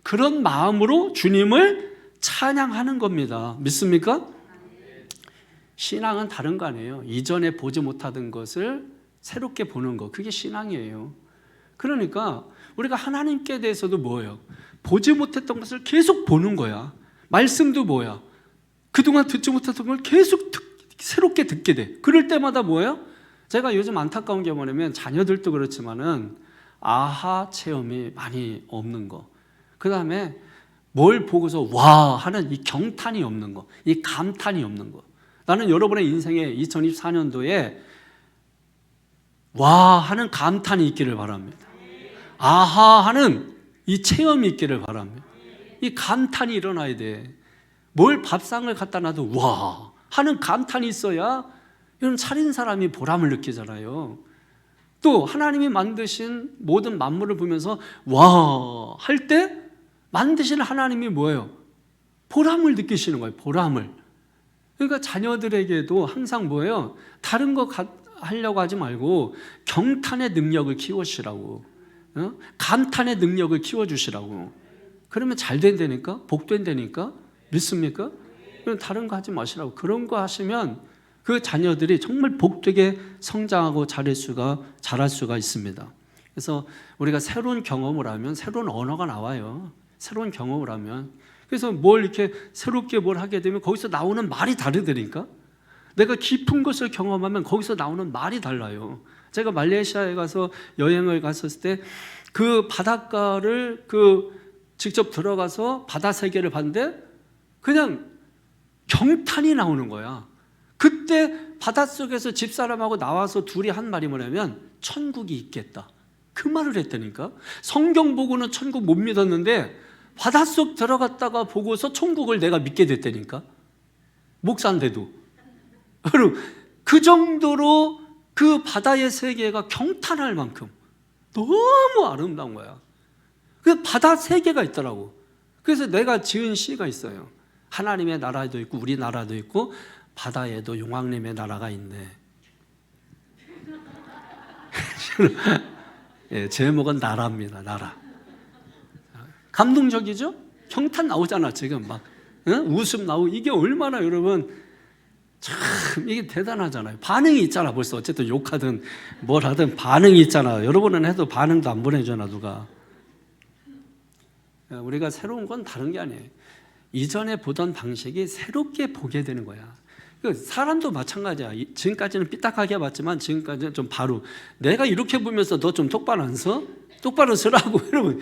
그런 마음으로 주님을 찬양하는 겁니다. 믿습니까? 신앙은 다른 거 아니에요. 이전에 보지 못하던 것을 새롭게 보는 거, 그게 신앙이에요. 그러니까 우리가 하나님께 대해서도 뭐예요? 보지 못했던 것을 계속 보는 거야. 말씀도 뭐야? 그동안 듣지 못했던 걸 계속 새롭게 듣게 돼. 그럴 때마다 뭐예요? 제가 요즘 안타까운 게 뭐냐면 자녀들도 그렇지만은 아하 체험이 많이 없는 거. 그 다음에 뭘 보고서 와 하는 이 경탄이 없는 거, 이 감탄이 없는 거. 나는 여러분의 인생에 2024년도에 와 하는 감탄이 있기를 바랍니다. 아하 하는 이 체험이 있기를 바랍니다. 이 감탄이 일어나야 돼. 뭘 밥상을 갖다 놔도 와 하는 감탄이 있어야 이런 차린 사람이 보람을 느끼잖아요. 또 하나님이 만드신 모든 만물을 보면서 와 할 때 만드신 하나님이 뭐예요? 보람을 느끼시는 거예요. 보람을. 그러니까 자녀들에게도 항상 뭐예요? 다른 거 하려고 하지 말고 경탄의 능력을 키워주시라고, 감탄의 능력을 키워주시라고. 그러면 잘 된다니까? 복된다니까? 믿습니까? 그럼 다른 거 하지 마시라고. 그런 거 하시면 그 자녀들이 정말 복되게 성장하고 자랄 수가 있습니다. 그래서 우리가 새로운 경험을 하면 새로운 언어가 나와요. 새로운 경험을 하면. 그래서 뭘 이렇게 새롭게 뭘 하게 되면 거기서 나오는 말이 다르다니까. 내가 깊은 것을 경험하면 거기서 나오는 말이 달라요. 제가 말레이시아에 가서 여행을 갔었을 때 그 바닷가를 직접 들어가서 바다 세계를 봤는데 그냥 경탄이 나오는 거야. 그때 바닷속에서 집사람하고 나와서 둘이 한 말이 뭐냐면 천국이 있겠다. 그 말을 했다니까. 성경 보고는 천국 못 믿었는데 바닷속 들어갔다가 보고서 천국을 내가 믿게 됐다니까. 목사인데도. 그 정도로 그 바다의 세계가 경탄할 만큼 너무 아름다운 거야. 그 바다 세계가 있더라고. 그래서 내가 지은 시가 있어요. 하나님의 나라도 있고 우리 나라도 있고 바다에도 용왕님의 나라가 있네. 예, 제목은 나라입니다. 나라. 감동적이죠? 경탄 나오잖아 지금 막 웃음 나오고 이게 얼마나 여러분 참 이게 대단하잖아요. 반응이 있잖아 벌써. 어쨌든 욕하든 뭘 하든 반응이 있잖아. 여러분은 해도 반응도 안 보내주나 누가. 우리가 새로운 건 다른 게 아니에요. 이전에 보던 방식이 새롭게 보게 되는 거야. 사람도 마찬가지야. 지금까지는 삐딱하게 봤지만 지금까지는 좀 바로 내가 이렇게 보면서 너 좀 똑바로 안 서? 똑바로 서라고. 여러분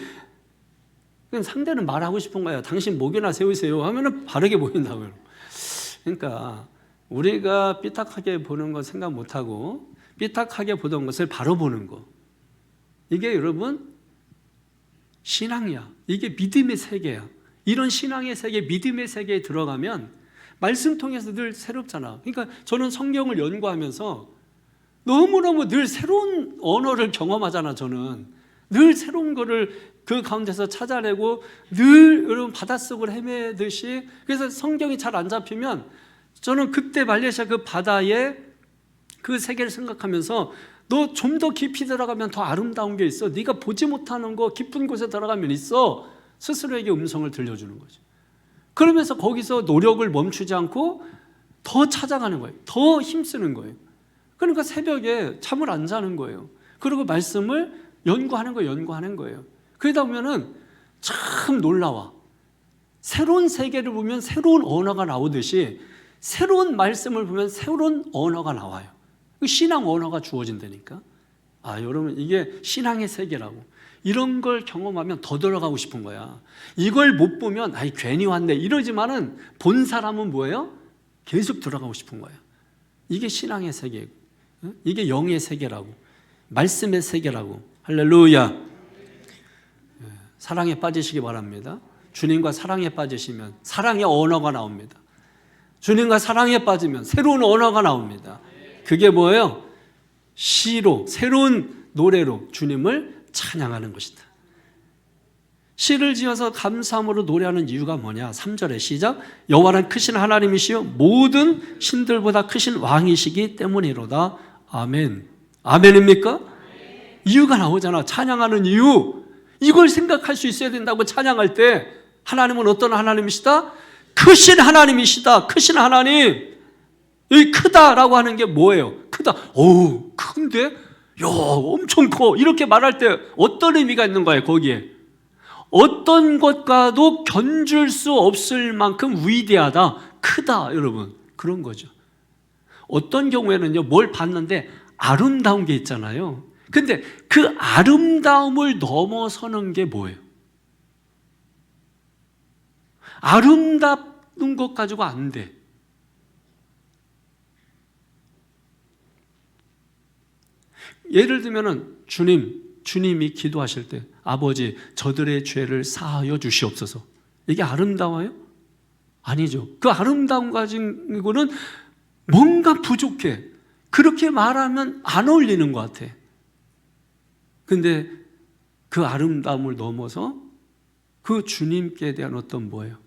상대는 말하고 싶은 거야. 당신 목이나 세우세요 하면은 바르게 보인다고요. 그러니까 우리가 삐딱하게 보는 거 생각 못하고 삐딱하게 보던 것을 바로 보는 거, 이게 여러분 신앙이야. 이게 믿음의 세계야. 이런 신앙의 세계, 믿음의 세계에 들어가면 말씀 통해서 늘 새롭잖아. 그러니까 저는 성경을 연구하면서 너무너무 늘 새로운 언어를 경험하잖아. 저는 늘 새로운 거를 그 가운데서 찾아내고 늘 여러분 바닷속을 헤매듯이. 그래서 성경이 잘 안 잡히면 저는 그때 말레이시아 그 바다에 그 세계를 생각하면서 너 좀 더 깊이 들어가면 더 아름다운 게 있어. 네가 보지 못하는 거 깊은 곳에 들어가면 있어. 스스로에게 음성을 들려주는 거죠. 그러면서 거기서 노력을 멈추지 않고 더 찾아가는 거예요. 더 힘쓰는 거예요. 그러니까 새벽에 잠을 안 자는 거예요. 그리고 말씀을 연구하는 거예요. 그러다 보면은 참 놀라워. 새로운 세계를 보면 새로운 언어가 나오듯이 새로운 말씀을 보면 새로운 언어가 나와요. 신앙 언어가 주어진다니까. 여러분 이게 신앙의 세계라고. 이런 걸 경험하면 더 들어가고 싶은 거야. 이걸 못 보면 괜히 왔네 이러지만은 본 사람은 뭐예요? 계속 들어가고 싶은 거야. 이게 신앙의 세계고, 이게 영의 세계라고, 말씀의 세계라고. 할렐루야. 사랑에 빠지시기 바랍니다. 주님과 사랑에 빠지시면 사랑의 언어가 나옵니다. 주님과 사랑에 빠지면 새로운 언어가 나옵니다. 그게 뭐예요? 시로, 새로운 노래로 주님을 찬양하는 것이다. 시를 지어서 감사함으로 노래하는 이유가 뭐냐? 3절에 시작. 여호와는 크신 하나님이시요 모든 신들보다 크신 왕이시기 때문이로다. 아멘. 아멘입니까? 이유가 나오잖아. 찬양하는 이유. 이걸 생각할 수 있어야 된다고. 찬양할 때 하나님은 어떤 하나님이시다? 크신 하나님이시다. 크신 하나님. 이 크다라고 하는 게 뭐예요? 크다. 어우, 큰데? 야, 엄청 커. 이렇게 말할 때 어떤 의미가 있는 거예요, 거기에? 어떤 것과도 견줄 수 없을 만큼 위대하다, 크다, 여러분. 그런 거죠. 어떤 경우에는요, 뭘 봤는데 아름다운 게 있잖아요. 근데 그 아름다움을 넘어서는 게 뭐예요? 아름다운 것 가지고 안 돼. 예를 들면은 주님이 기도하실 때 아버지 저들의 죄를 사하여 주시옵소서. 이게 아름다워요? 아니죠. 그 아름다움 가지고는 뭔가 부족해. 그렇게 말하면 안 어울리는 것 같아. 근데 그 아름다움을 넘어서 그 주님께 대한 어떤 뭐예요?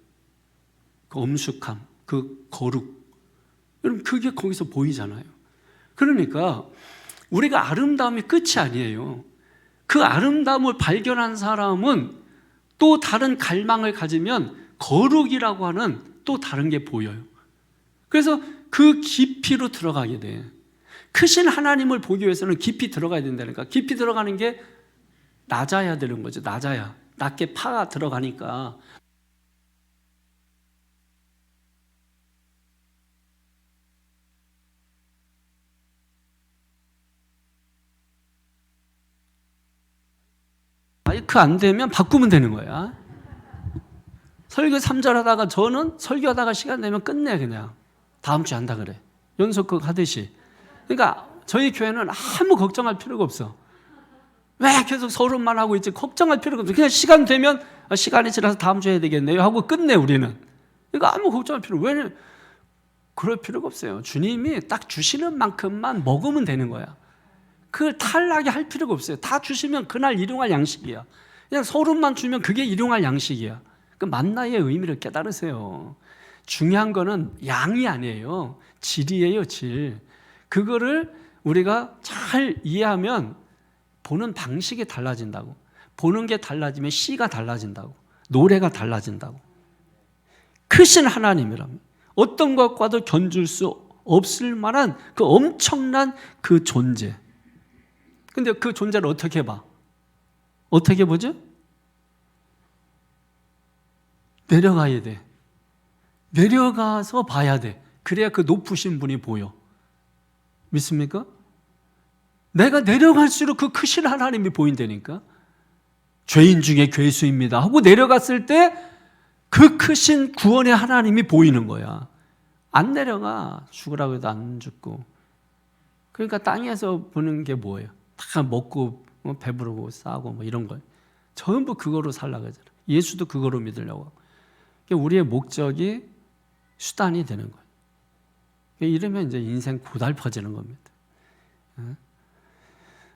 그 엄숙함, 그 거룩. 여러분 그게 거기서 보이잖아요. 그러니까 우리가 아름다움이 끝이 아니에요. 그 아름다움을 발견한 사람은 또 다른 갈망을 가지면 거룩이라고 하는 또 다른 게 보여요. 그래서 그 깊이로 들어가게 돼. 크신 하나님을 보기 위해서는 깊이 들어가야 된다니까. 깊이 들어가는 게 낮아야 되는 거죠. 낮아야. 낮게 파가 들어가니까. 마이크 안 되면 바꾸면 되는 거야. 설교 3절 하다가 저는 설교하다가 시간 되면 끝내 그냥. 다음 주에 한다 그래. 연속극 하듯이. 그러니까 저희 교회는 아무 걱정할 필요가 없어. 왜 계속 서론만 하고 있지? 걱정할 필요가 없어. 그냥 시간 되면 시간이 지나서 다음 주에 해야 되겠네요 하고 끝내 우리는. 그러니까 아무 걱정할 필요. 왜냐면 그럴 필요가 없어요. 주님이 딱 주시는 만큼만 먹으면 되는 거야. 그걸 탈나게 할 필요가 없어요. 다 주시면 그날 일용할 양식이야. 그냥 서론만 주면 그게 일용할 양식이야. 그 만나의 의미를 깨달으세요. 중요한 거는 양이 아니에요. 질이에요, 질. 그거를 우리가 잘 이해하면 보는 방식이 달라진다고. 보는 게 달라지면 시가 달라진다고. 노래가 달라진다고. 크신 하나님이라면 어떤 것과도 견줄 수 없을 만한 그 엄청난 그 존재. 근데 그 존재를 어떻게 봐? 어떻게 보죠? 내려가야 돼. 내려가서 봐야 돼. 그래야 그 높으신 분이 보여. 믿습니까? 내가 내려갈수록 그 크신 하나님이 보인다니까. 죄인 중에 괴수입니다 하고 내려갔을 때 그 크신 구원의 하나님이 보이는 거야. 안 내려가. 죽으라고 해도 안 죽고. 그러니까 땅에서 보는 게 뭐예요? 다 먹고 배부르고 싸고 뭐 이런 걸 전부 그거로 살라고 하잖아요. 예수도 그거로 믿으려고 하고. 우리의 목적이 수단이 되는 거예요. 이러면 이제 인생 고달퍼지는 겁니다.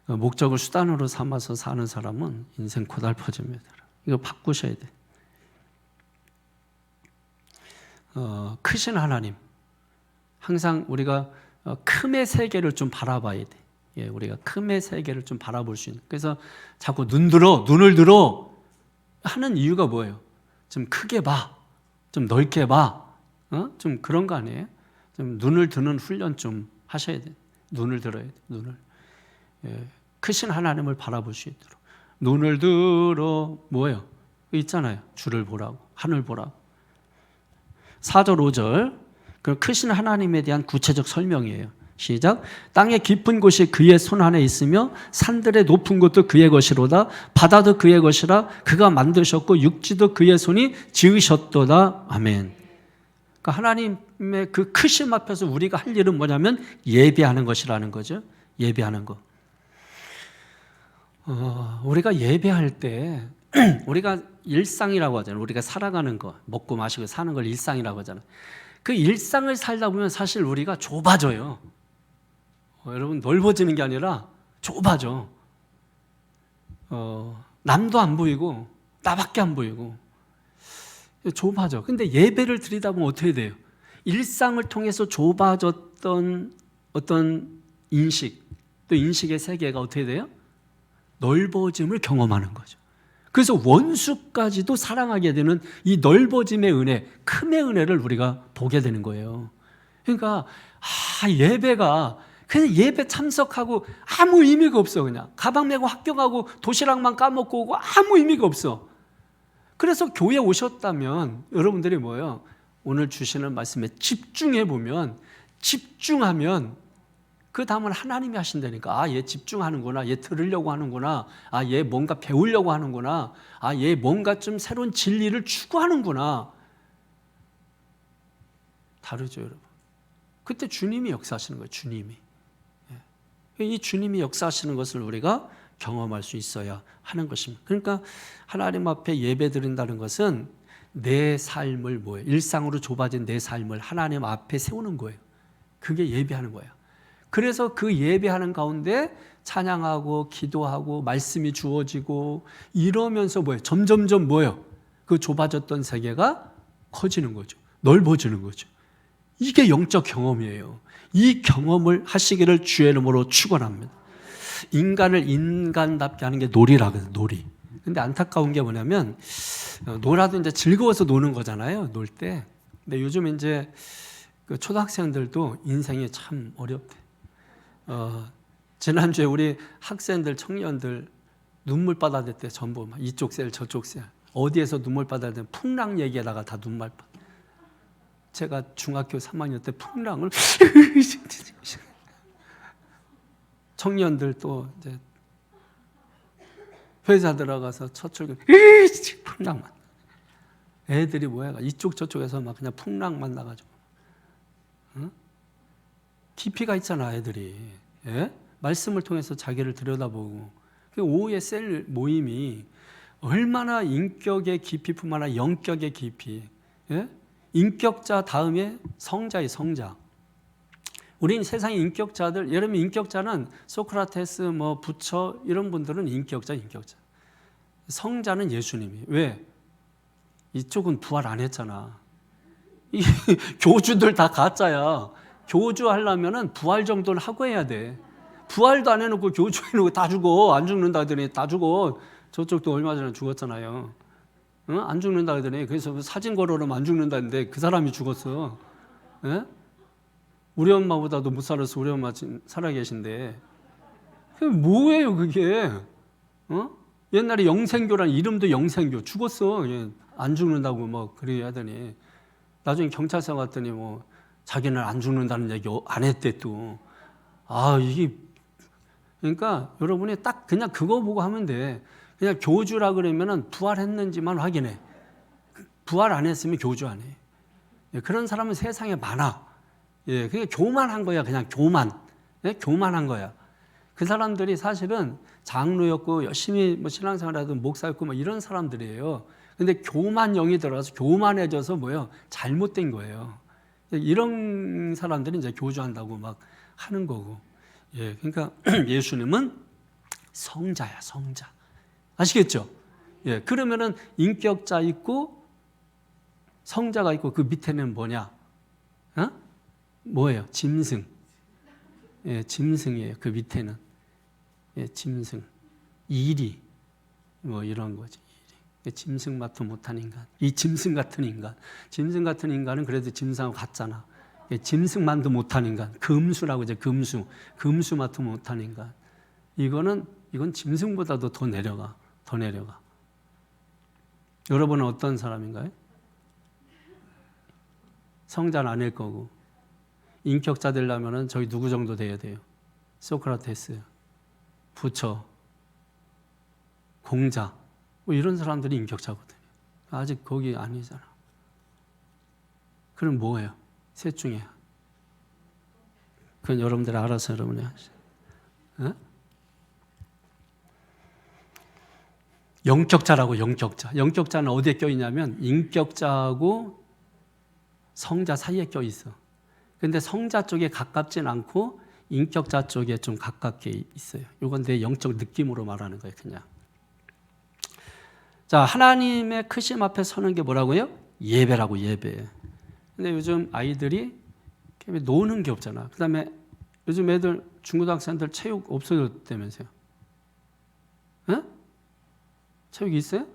목적을 수단으로 삼아서 사는 사람은 인생 고달퍼집니다. 이거 바꾸셔야 돼. 크신 하나님, 항상 우리가 큼의 세계를 좀 바라봐야 돼. 예, 우리가 큼의 세계를 좀 바라볼 수 있는. 그래서 자꾸 눈을 들어 하는 이유가 뭐예요? 좀 크게 봐, 좀 넓게 봐, 좀 그런 거 아니에요? 좀 눈을 드는 훈련 좀 하셔야 돼. 눈을 들어야 돼. 눈을. 예, 크신 하나님을 바라볼 수 있도록. 눈을 들어 뭐예요? 있잖아요. 주를 보라고, 하늘 보라고. 4절 5절 그 크신 하나님에 대한 구체적 설명이에요. 시작. 땅의 깊은 곳이 그의 손 안에 있으며 산들의 높은 곳도 그의 것이로다. 바다도 그의 것이라. 그가 만드셨고 육지도 그의 손이 지으셨도다. 아멘. 그러니까 하나님의 그 크심 앞에서 우리가 할 일은 뭐냐면 예배하는 것이라는 거죠. 예배하는 거. 우리가 예배할 때 우리가 일상이라고 하잖아요. 우리가 살아가는 거, 먹고 마시고 사는 걸 일상이라고 하잖아요. 그 일상을 살다 보면 사실 우리가 좁아져요. 여러분, 넓어지는 게 아니라 좁아져. 남도 안 보이고 나밖에 안 보이고 좁아져. 근데 예배를 드리다 보면 어떻게 돼요? 일상을 통해서 좁아졌던 어떤 인식, 또 인식의 세계가 어떻게 돼요? 넓어짐을 경험하는 거죠. 그래서 원수까지도 사랑하게 되는 이 넓어짐의 은혜, 큼의 은혜를 우리가 보게 되는 거예요. 그러니까 예배가 그냥 예배 참석하고 아무 의미가 없어. 그냥 가방 메고 학교 가고 도시락만 까먹고 오고 아무 의미가 없어. 그래서 교회 오셨다면 여러분들이 뭐예요? 오늘 주시는 말씀에 집중해보면, 집중하면 그 다음은 하나님이 하신다니까. 얘 집중하는구나. 얘 들으려고 하는구나. 얘 뭔가 배우려고 하는구나. 얘 뭔가 좀 새로운 진리를 추구하는구나. 다르죠, 여러분. 그때 주님이 역사하시는 거예요, 주님이. 이 주님이 역사하시는 것을 우리가 경험할 수 있어야 하는 것입니다. 그러니까 하나님 앞에 예배 드린다는 것은 내 삶을 뭐예요? 일상으로 좁아진 내 삶을 하나님 앞에 세우는 거예요. 그게 예배하는 거예요. 그래서 그 예배하는 가운데 찬양하고 기도하고 말씀이 주어지고 이러면서 뭐예요? 점점점 뭐예요? 그 좁아졌던 세계가 커지는 거죠. 넓어지는 거죠. 이게 영적 경험이에요. 이 경험을 하시기를 주의 이름으로 축원합니다. 인간을 인간답게 하는 게 놀이라고 해요. 놀이. 근데 안타까운 게 뭐냐면 놀아도 이제 즐거워서 노는 거잖아요. 놀 때. 근데 요즘 이제 그 초등학생들도 인생이 참 어렵대. 지난주에 우리 학생들, 청년들 눈물바다 될 때 전부 막 이쪽 셀 저쪽 셀 어디에서 눈물바다 될 때 풍랑 얘기하다가 다 눈물바다. 제가 중학교 3학년 때 풍랑을 청년들 또 이제 회사 들어가서 첫 출근 풍랑만 애들이 뭐야 이쪽 저쪽에서 막 그냥 풍랑만 나가지고 깊이가 있잖아 애들이. 예? 말씀을 통해서 자기를 들여다보고 오후의 셀 모임이 얼마나 인격의 깊이뿐만 아니라 영격의 깊이. 예? 인격자 다음에 성자의 성자. 우리는 세상의 인격자들, 여러분 인격자는 소크라테스, 뭐 부처 이런 분들은 인격자. 성자는 예수님이. 왜? 이쪽은 부활 안 했잖아. 이 교주들 다 가짜야. 교주 하려면은 부활 정도는 하고 해야 돼. 부활도 안 해놓고 교주 해놓고 다 죽어. 안 죽는다 하더니 다 죽어. 저쪽도 얼마 전에 죽었잖아요. 응? 안 죽는다 하더니 그래서 사진 걸어놓으면 안 죽는다는데 그 사람이 죽었어. 예? 우리 엄마보다도 못 살았어. 우리 엄마 지금 살아계신데. 그게 뭐예요 그게? 어? 옛날에 영생교라는 이름도 영생교. 죽었어. 안 죽는다고 막 그래야 하더니 나중에 경찰서 갔더니 뭐 자기는 안 죽는다는 얘기 안 했대 또. 아 이게 그러니까 여러분이 딱 그냥 그거 보고 하면 돼. 그냥 교주라 그러면은 부활했는지만 확인해. 부활 안 했으면 교주 안 해. 예, 그런 사람은 세상에 많아. 예, 그게 교만한 거야. 그냥 교만. 예, 교만한 거야. 그 사람들이 사실은 장로였고 열심히 뭐 신앙생활하던 목사였고 뭐 이런 사람들이에요. 근데 교만령이 들어가서 교만해져서 뭐예요? 잘못된 거예요. 이런 사람들이 이제 교주한다고 막 하는 거고. 예, 그러니까 예수님은 성자야, 성자. 아시겠죠? 예, 그러면은 인격자 있고 성자가 있고 그 밑에는 뭐냐? 어? 뭐예요? 짐승. 예, 짐승이에요. 그 밑에는. 예, 짐승. 이리. 뭐 이런 거지. 이리. 짐승 맛도 못한 인간. 이 짐승 같은 인간. 짐승 같은 인간은 그래도 짐승하고 같잖아. 예, 짐승만도 못한 인간. 금수라고 이제 금수. 금수 맛도 못한 인간. 이건 짐승보다도 더 내려가. 더 내려가. 여러분은 어떤 사람인가요? 성자는 아닐 거고. 인격자 되려면 저희 누구 정도 돼야 돼요? 소크라테스, 부처, 공자 뭐 이런 사람들이 인격자거든요. 아직 거기 아니잖아. 그럼 뭐예요? 셋 중에. 그건 여러분들 알아서 여러분이 하시죠. 어? 영격자라고 영격자. 영격자는 어디에 껴있냐면 인격자하고 성자 사이에 껴있어. 근데 성자 쪽에 가깝진 않고 인격자 쪽에 좀 가깝게 있어요. 이건 내 영적 느낌으로 말하는 거예요, 그냥. 자, 하나님의 크심 앞에 서는 게 뭐라고요? 예배라고, 예배. 근데 요즘 아이들이 노는 게 없잖아. 그 다음에 요즘 애들, 중고등학생들 체육 없어졌다면서요. 에? 체육이 있어요?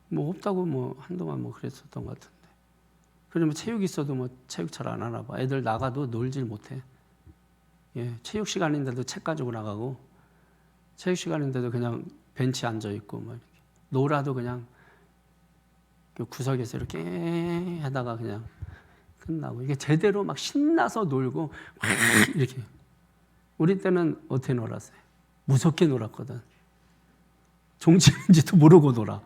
뭐 없다고 뭐 한동안 뭐 그랬었던 것 같은데. 그러면 체육 있어도 뭐 체육 잘 안 하나 봐. 애들 나가도 놀질 못해. 예, 체육 시간인데도 책 가지고 나가고, 체육 시간인데도 그냥 벤치에 앉아 있고, 막 이렇게. 놀아도 그냥 그 구석에서 이렇게 하다가 그냥 끝나고. 이게 제대로 막 신나서 놀고, 막 이렇게. 우리 때는 어떻게 놀았어요? 무섭게 놀았거든. 종치는지도 모르고 놀아.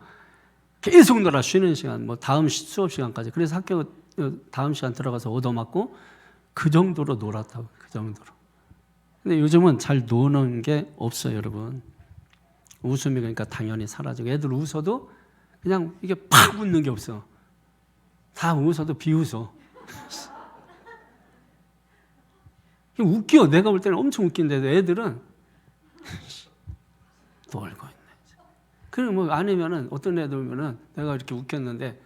계속 놀아. 쉬는 시간, 뭐 다음 수업 시간까지. 그래서 학교 다음 시간 들어가서 얻어맞고 그 정도로 놀았다고. 그 정도로. 근데 요즘은 잘 노는 게 없어요, 여러분. 웃음이 그러니까 당연히 사라지고, 애들 웃어도 그냥 이게 팍 웃는 게 없어. 다 웃어도 비웃어. 웃겨. 내가 볼 때는 엄청 웃긴데도 애들은 놀고 있네. 그리고 뭐 아니면은 어떤 애들 보면은 내가 이렇게 웃겼는데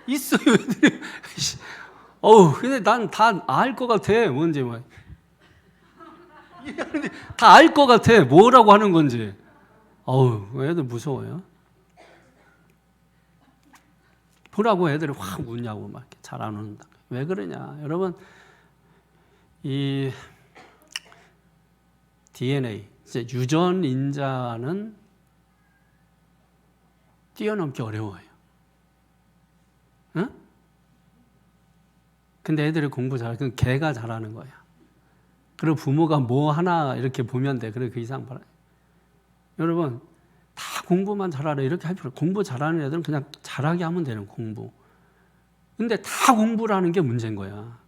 있어요, 애들이. 근데 난 다 알 것 같아. 뭔지 뭐. 다 알 것 같아. 뭐라고 하는 건지. 애들 무서워요. 보라고 애들이 확 웃냐고 막 잘 안 웃는다. 왜 그러냐? 여러분, 이 DNA, 이제 유전인자는 뛰어넘기 어려워요. 응? 근데 애들이 공부 잘해. 그건 개가 잘하는 거야. 그리고 부모가 뭐 하나 이렇게 보면 돼. 그래, 그 이상 바라. 여러분, 다 공부만 잘하래. 이렇게 할 필요 없어. 공부 잘하는 애들은 그냥 잘하게 하면 되는 공부. 근데 다 공부를 하는 게 문제인 거야.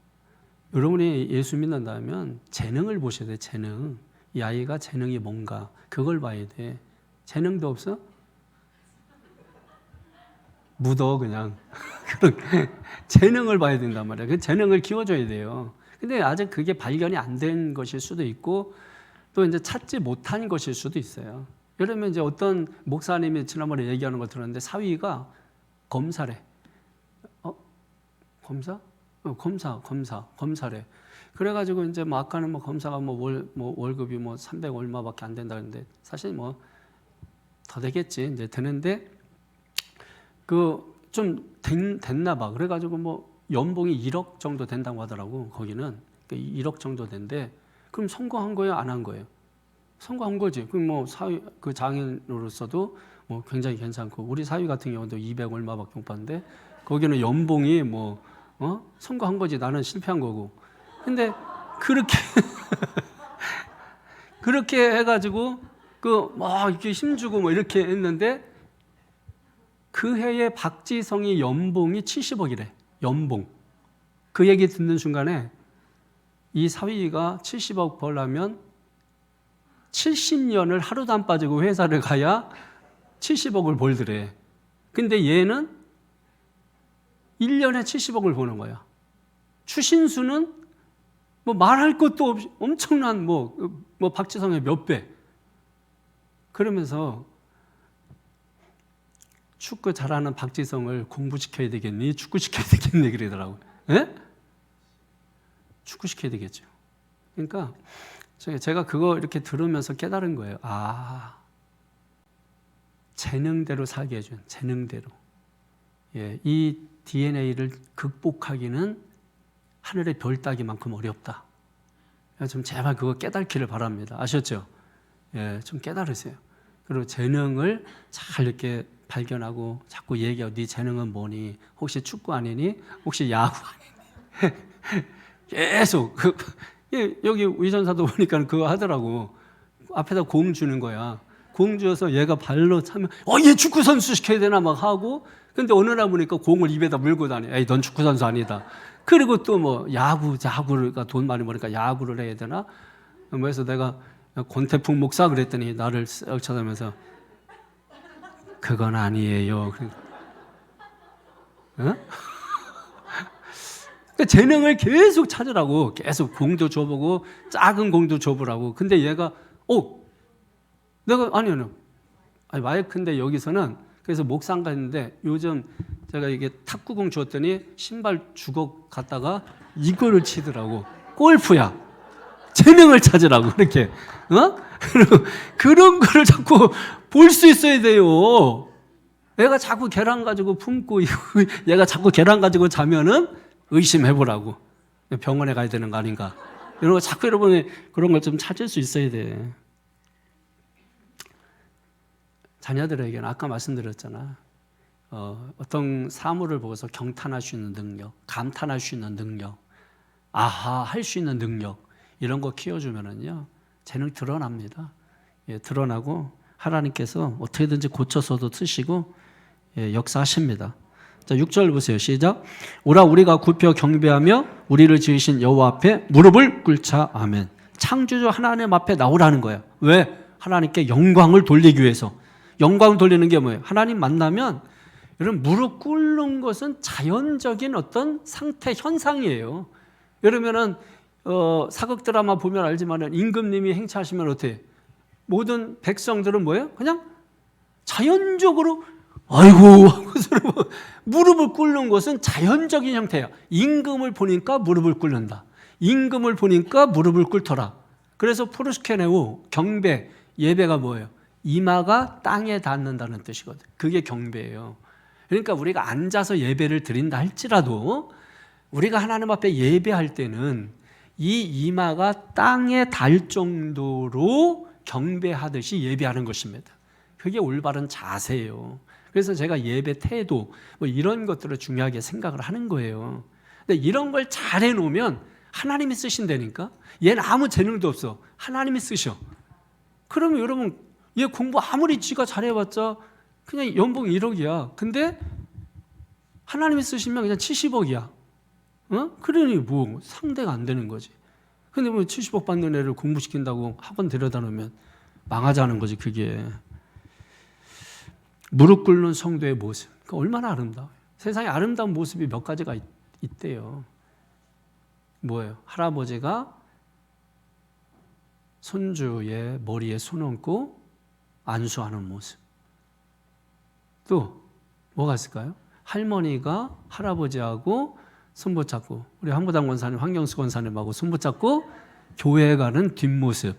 여러분이 예수 믿는다면 재능을 보셔야 돼, 재능. 이 아이가 재능이 뭔가. 그걸 봐야 돼. 재능도 없어? 묻어, 그냥. 재능을 봐야 된단 말이야. 그 재능을 키워줘야 돼요. 근데 아직 그게 발견이 안 된 것일 수도 있고, 또 이제 찾지 못한 것일 수도 있어요. 그러면 이제 어떤 목사님이 지난번에 얘기하는 걸 들었는데, 사위가 검사래. 검사? 검사래. 그래가지고 이제 뭐 아까는 뭐 검사가 월급이 300 얼마밖에 안 된다는데 사실 뭐 더 되겠지. 이제 되는데 좀 됐나 봐. 그래가지고 뭐 연봉이 1억 정도 된다고 하더라고. 거기는 1억 정도 된대. 그럼 성공한 거예요, 안 한 거예요? 성공한 거지. 그럼 뭐 그 장인으로서도 뭐 굉장히 괜찮고, 우리 사위 같은 경우도 200 얼마밖에 못 받는데 거기는 연봉이 성공한 거지. 나는 실패한 거고. 근데 그렇게 그렇게 해가지고 이렇게 힘주고 뭐 이렇게 했는데 그 해에 박지성이 연봉이 70억이래. 연봉. 그 얘기 듣는 순간에 이 사위가 70억 벌려면 70년을 하루도 안 빠지고 회사를 가야 70억을 벌더래. 근데 얘는 1년에 70억을 버는 거야. 추신수는 뭐 말할 것도 없이 엄청난 박지성의 몇 배. 그러면서 축구 잘하는 박지성을 공부시켜야 되겠니? 축구시켜야 되겠니? 그러더라고요. 예? 축구시켜야 되겠죠. 그러니까 제가 그거 이렇게 들으면서 깨달은 거예요. 재능대로 살게 해준, 재능대로. 예, 이 DNA를 극복하기는 하늘의 별 따기만큼 어렵다. 좀 제발 그거 깨닫기를 바랍니다. 아셨죠? 예, 좀 깨달으세요. 그리고 재능을 잘 이렇게 발견하고 자꾸 얘기하고 네 재능은 뭐니? 혹시 축구 아니니? 혹시 야구 아니니? 계속 여기 위전사도 보니까 그거 하더라고. 앞에다 공 주는 거야. 공 주어서 얘가 발로 차면 얘 축구 선수 시켜야 되나 막 하고. 근데 어느 날 보니까 공을 입에다 물고 다녀. 에이, 넌 축구 선수 아니다. 그리고 또 뭐 야구가 돈 많이 버니까 야구를 해야 되나? 그래서 내가 권태풍 목사 그랬더니 나를 쓱 쳐다보면서 그건 아니에요. 어? 재능을 계속 찾으라고. 계속 공도 줘보고 작은 공도 줘보라고. 근데 얘가 아니요. 마이크인데 여기서는 그래서 목상가 했는데 요즘 제가 이게 탁구공 주었더니 신발 주걱 갖다가 이거를 치더라고. 골프야. 재능을 찾으라고 이렇게. 그런 거를 자꾸 볼 수 있어야 돼요. 얘가 자꾸 계란 가지고 품고 얘가 자꾸 계란 가지고 자면은 의심해보라고. 병원에 가야 되는 거 아닌가. 이런 거 자꾸 여러분이 그런 걸 좀 찾을 수 있어야 돼. 자녀들에게는 아까 말씀드렸잖아. 어떤 사물을 보고서 경탄할 수 있는 능력, 감탄할 수 있는 능력, 할 수 있는 능력, 이런 거 키워주면은요, 재능 드러납니다. 예, 드러나고 하나님께서 어떻게든지 고쳐서도 쓰시고 역사하십니다. 자, 6절 보세요. 시작. 오라 우리가 굽혀 경배하며 우리를 지으신 여호와 앞에 무릎을 꿇자. 아멘. 창조주 하나님 앞에 나오라는 거예요. 왜? 하나님께 영광을 돌리기 위해서. 영광을 돌리는 게 뭐예요? 하나님 만나면 여러분 무릎 꿇는 것은 자연적인 어떤 상태 현상이에요. 그러면은 사극 드라마 보면 알지만 임금님이 행차하시면 어때요? 모든 백성들은 뭐예요? 그냥 자연적으로 아이고 무릎을 꿇는 것은 자연적인 형태예요. 임금을 보니까 무릎을 꿇는다. 임금을 보니까 무릎을 꿇더라. 그래서 프로스케네오 경배 예배가 뭐예요? 이마가 땅에 닿는다는 뜻이거든. 그게 경배예요. 그러니까 우리가 앉아서 예배를 드린다 할지라도 우리가 하나님 앞에 예배할 때는 이 이마가 땅에 닿을 정도로 경배하듯이 예배하는 것입니다. 그게 올바른 자세예요. 그래서 제가 예배 태도 이런 것들을 중요하게 생각을 하는 거예요. 근데 이런 걸 잘 해놓으면 하나님이 쓰신다니까. 얘는 아무 재능도 없어. 하나님이 쓰셔. 그러면 여러분 얘 공부 아무리 지가 잘해봤자 그냥 연봉 1억이야. 근데 하나님이 쓰시면 그냥 70억이야. 그러니 뭐 상대가 안 되는 거지. 근데 뭐 70억 받는 애를 공부시킨다고 학원 데려다 놓으면 망하자는 거지. 그게 무릎 꿇는 성도의 모습, 얼마나 아름다워요. 세상에 아름다운 모습이 몇 가지가 있대요. 뭐예요? 할아버지가 손주의 머리에 손 얹고 안수하는 모습. 또 뭐가 있을까요? 할머니가 할아버지하고 손붙잡고, 우리 한부당 권사님, 황경수 권사님하고 손붙잡고 교회에 가는 뒷모습.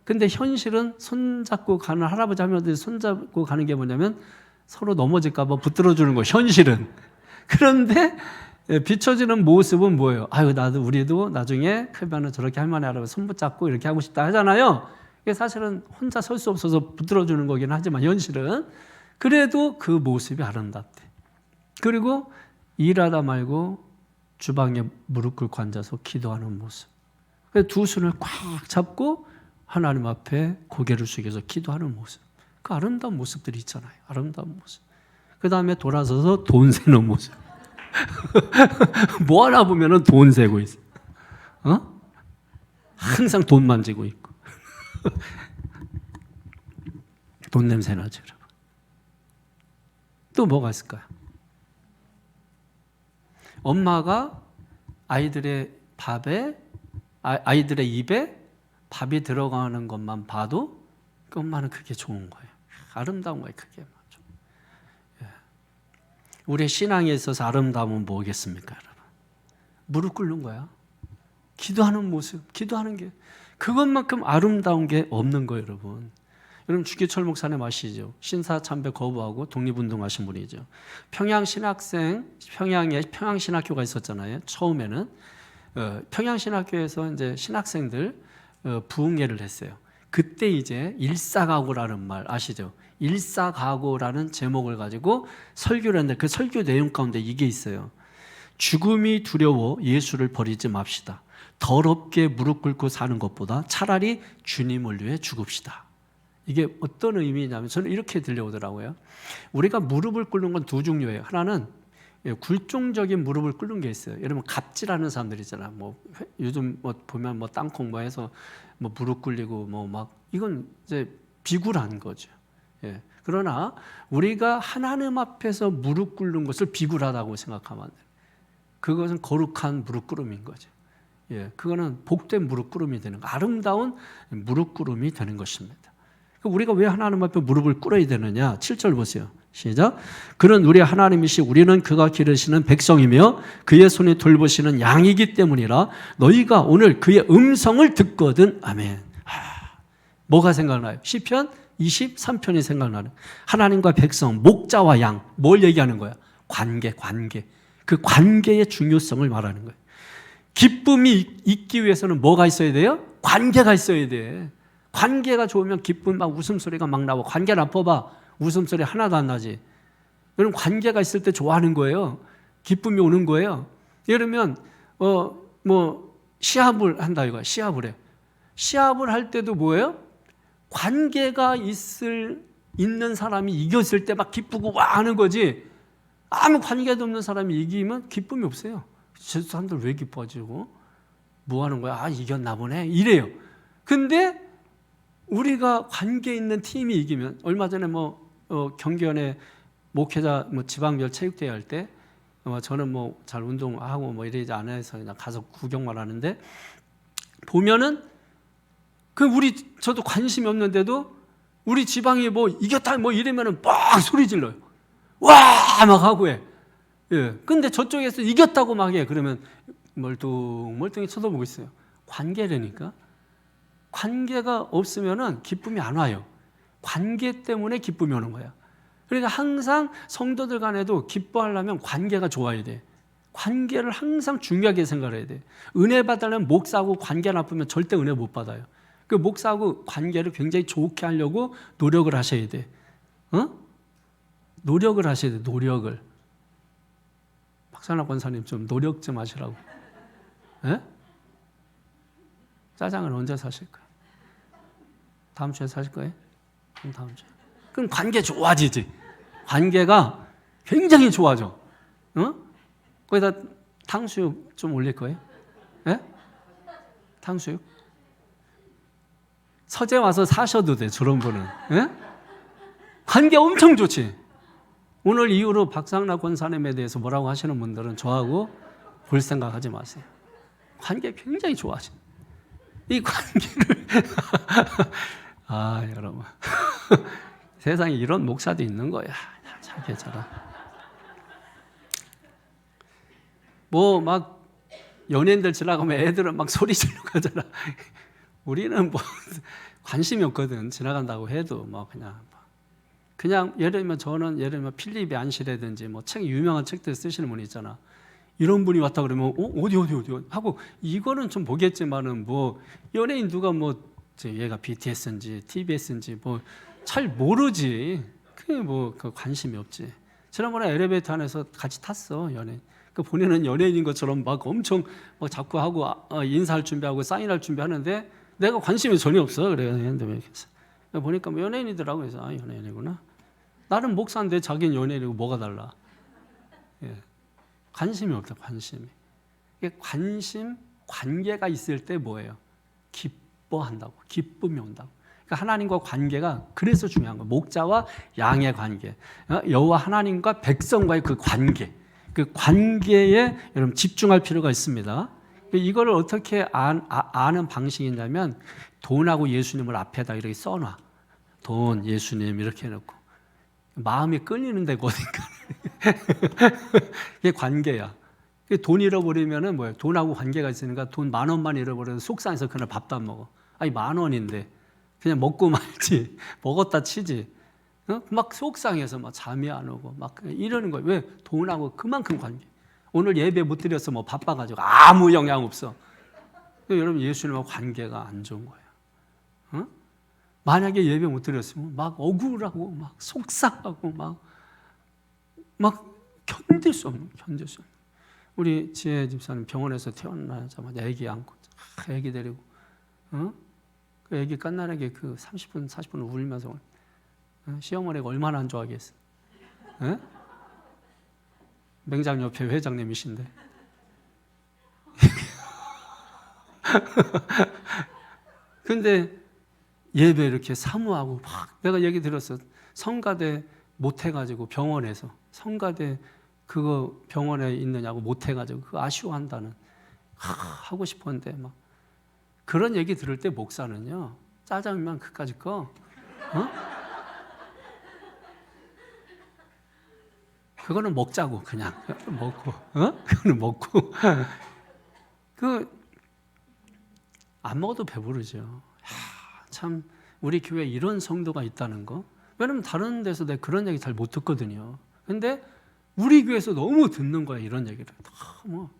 근데 현실은 손잡고 가는, 할아버지 할머니들이 손잡고 가는 게 뭐냐면 서로 넘어질까 봐 붙들어주는 거, 현실은. 그런데 비춰지는 모습은 뭐예요? 아유, 우리도 나중에 크면은 저렇게 할머니 할아버지 손붙잡고 이렇게 하고 싶다 하잖아요. 이게 사실은 혼자 설 수 없어서 붙들어주는 거긴 하지만 현실은. 그래도 그 모습이 아름답대. 그리고 일하다 말고 주방에 무릎 꿇고 앉아서 기도하는 모습. 두 손을 꽉 잡고 하나님 앞에 고개를 숙여서 기도하는 모습. 그 아름다운 모습들이 있잖아요. 아름다운 모습. 그 다음에 돌아서서 돈 세는 모습. 뭐 하나 보면은 돈 세고 있어. 항상 돈 만지고 있고. 돈 냄새 나죠, 여러분. 또 뭐가 있을까요? 엄마가 아이들의 입에 밥이 들어가는 것만 봐도 그 엄마는 그게 좋은 거예요. 아름다운 거예요, 그게. 우리의 신앙에 있어서 아름다움은 뭐겠습니까, 여러분? 무릎 꿇는 거야. 기도하는 모습, 기도하는 게 그것만큼 아름다운 게 없는 거예요, 여러분. 여러분 주기철 목사님 아시죠? 신사참배 거부하고 독립운동하신 분이죠. 평양에 평양신학교가 있었잖아요. 처음에는 평양신학교에서 이제 신학생들 부흥회를 했어요. 그때 이제 일사각오라는 말 아시죠? 일사각오라는 제목을 가지고 설교를 했는데 그 설교 내용 가운데 이게 있어요. 죽음이 두려워 예수를 버리지 맙시다. 더럽게 무릎 꿇고 사는 것보다 차라리 주님을 위해 죽읍시다. 이게 어떤 의미냐면 저는 이렇게 들려오더라고요. 우리가 무릎을 꿇는 건 두 종류예요. 하나는 굴종적인 무릎을 꿇는 게 있어요. 여러분 갑질하는 사람들 있잖아. 뭐 요즘 뭐 보면 뭐 땅콩 뭐 해서 뭐 무릎 꿇리고 뭐 막 이건 이제 비굴한 거죠. 예. 그러나 우리가 하나님 앞에서 무릎 꿇는 것을 비굴하다고 생각하면 안 돼요. 그것은 거룩한 무릎 꿇음인 거죠. 예. 그거는 복된 무릎 꿇음이 되는 거, 아름다운 무릎 꿇음이 되는 것입니다. 우리가 왜 하나님 앞에 무릎을 꿇어야 되느냐? 7절 보세요. 시작. 그는 우리 하나님이시 우리는 그가 기르시는 백성이며 그의 손에 돌보시는 양이기 때문이라 너희가 오늘 그의 음성을 듣거든. 아멘. 뭐가 생각나요? 시편 23편이 생각나는. 하나님과 백성, 목자와 양. 뭘 얘기하는 거야? 관계. 그 관계의 중요성을 말하는 거예요. 기쁨이 있기 위해서는 뭐가 있어야 돼요? 관계가 있어야 돼. 관계가 좋으면 기쁨 막 웃음소리가 막 나고, 관계 나빠봐 웃음소리 하나도 안 나지. 여러분 관계가 있을 때 좋아하는 거예요. 기쁨이 오는 거예요. 예를 들면 뭐 시합을 한다 이거야. 시합을 해. 시합을 할 때도 뭐예요? 관계가 있는 사람이 이겼을 때 막 기쁘고 와 하는 거지. 아무 관계도 없는 사람이 이기면 기쁨이 없어요. 저 사람들 왜 기뻐하지고? 뭐 하는 거야? 아, 이겼나 보네. 이래요. 근데 우리가 관계 있는 팀이 이기면, 얼마 전에 경기원에 목회자 지방별 체육대회 할 때 저는 잘 운동하고 이러지 않아서 그냥 가서 구경만 하는데 보면은 저도 관심이 없는데도 우리 지방이 이겼다 이러면은 막 소리 질러요. 와! 막 하고 해. 예. 근데 저쪽에서 이겼다고 막 해. 그러면 멀뚱멀뚱히 쳐다보고 있어요. 관계라니까. 관계가 없으면은 기쁨이 안 와요. 관계 때문에 기쁨이 오는 거야. 그러니까 항상 성도들 간에도 기뻐하려면 관계가 좋아야 돼. 관계를 항상 중요하게 생각해야 돼. 은혜 받으려면 목사하고 관계 나쁘면 절대 은혜 못 받아요. 그 목사하고 관계를 굉장히 좋게 하려고 노력을 하셔야 돼. 노력을 하셔야 돼. 노력을. 박찬학 권사님 좀 노력 좀 하시라고. 예? 짜장을 언제 사실 거예요? 다음 주에 사실 거예요? 그럼 다음 주에. 그럼 관계 좋아지지. 관계가 굉장히 좋아져. 거기다 탕수육 좀 올릴 거예요? 예? 탕수육? 서재 와서 사셔도 돼, 저런 분은. 예? 관계 엄청 좋지. 오늘 이후로 박상락 권사님에 대해서 뭐라고 하시는 분들은 저하고 볼 생각 하지 마세요. 관계 굉장히 좋아하시. 이 관계를 여러분 세상에 이런 목사도 있는 거야. 참 괜찮아. 뭐 막 연예인들 지나가면 애들은 막 소리 지르고 가잖아. 우리는 뭐 관심이 없거든. 지나간다고 해도 뭐 그냥 예를 들면 저는 예를 들면 필립 얀시라든지 뭐 책 유명한 책들 쓰시는 분이 있잖아. 이런 분이 왔다 그러면 어디 하고 이거는 좀 보겠지만은 뭐 연예인 누가 뭐 얘가 BTS인지 TBS인지 뭐 잘 모르지. 그게 뭐 그 관심이 없지. 지난번에 엘리베이터 안에서 같이 탔어 연예인. 그 본인은 연예인인 것처럼 막 엄청 막 자꾸 하고 인사할 준비하고 사인할 준비하는데 내가 관심이 전혀 없어. 그래서 보니까 뭐 연예인이더라고. 그래서 연예인이구나. 나는 목사인데 자기는 연예인이고 뭐가 달라? 예. 관심이 없다. 관심이. 관심, 관계가 있을 때 뭐예요? 기뻐한다고. 기쁨이 온다고. 그러니까 하나님과 관계가 그래서 중요한 거예요. 목자와 양의 관계, 여호와 하나님과 백성과의 그 관계, 그 관계에 여러분 집중할 필요가 있습니다. 이거를 어떻게 아는 방식이냐면 돈하고 예수님을 앞에다 이렇게 써놔. 돈, 예수님 이렇게 해놓고 마음이 끌리는 데가 어딘가. 이게 관계야. 돈 잃어버리면은 뭐예요? 돈하고 관계가 있으니까 돈 10,000원만 잃어버려도 속상해서 그날 밥도 안 먹어. 아니 10,000원인데 그냥 먹고 말지. 먹었다 치지. 막 속상해서 막 잠이 안 오고 막 이러는 거예요. 왜? 돈하고 그만큼 관계. 오늘 예배 못 드려서 뭐 바빠가지고 아무 영향 없어. 여러분 예수님하고 관계가 안 좋은 거예요. 만약에 예배 못 드렸으면 막 억울하고 막 속상하고 막 견딜 수 없는. 우리 지혜 집사님 병원에서 태어나자마자 아기 안고 아기 데리고 그 아기 갓난아기 그 30분 40분 울면서 시어머니가 얼마나 안 좋아하겠어. 맹장협회 회장님이신데. 근데 예배 이렇게 사모하고 막 내가 얘기 들었어. 성가대 못 해가지고 병원에서 성가대 그거 병원에 있느냐고 못 해가지고 그거 아쉬워한다는 하고 싶었는데 막 그런 얘기 들을 때 목사는요 짜장면 그까짓 거 그거는 먹자고 그냥 먹고 그거는 먹고 그 안 먹어도 배부르죠. 참 우리 교회에 이런 성도가 있다는 거. 왜냐면 다른 데서 내가 그런 얘기 잘 못 듣거든요. 근데 우리 교회에서 너무 듣는 거야 이런 얘기를.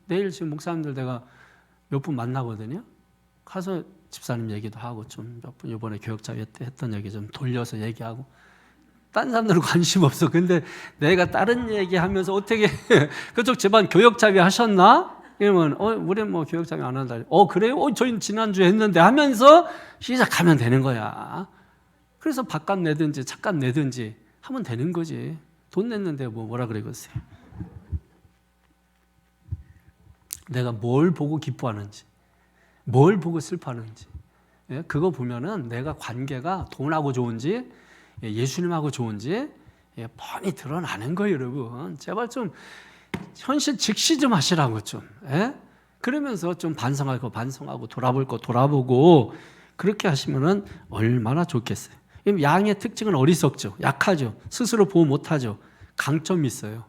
내일 지금 목사님들 내가 몇 분 만나거든요. 가서 집사님 얘기도 하고 좀 몇 분 이번에 교역자회 때 했던 얘기 좀 돌려서 얘기하고. 딴 사람들은 관심 없어. 근데 내가 다른 얘기하면서 어떻게 그쪽 집안 교역자회 하셨나? 이러면 우리는 뭐 교역자회 안 한다. 그래요? 저희 지난주에 했는데 하면서 시작하면 되는 거야. 그래서 밥값 내든지 차값 내든지 하면 되는 거지. 돈 냈는데 뭐라 그러겠어요. 내가 뭘 보고 기뻐하는지, 뭘 보고 슬퍼하는지, 그거 보면은 내가 관계가 돈하고 좋은지, 예수님하고 좋은지 뻔히 드러나는 거예요, 여러분. 제발 좀 현실 직시 좀 하시라고 좀. 그러면서 좀 반성하고 돌아볼 거 돌아보고 그렇게 하시면은 얼마나 좋겠어요. 양의 특징은 어리석죠. 약하죠. 스스로 보호 못하죠. 강점이 있어요.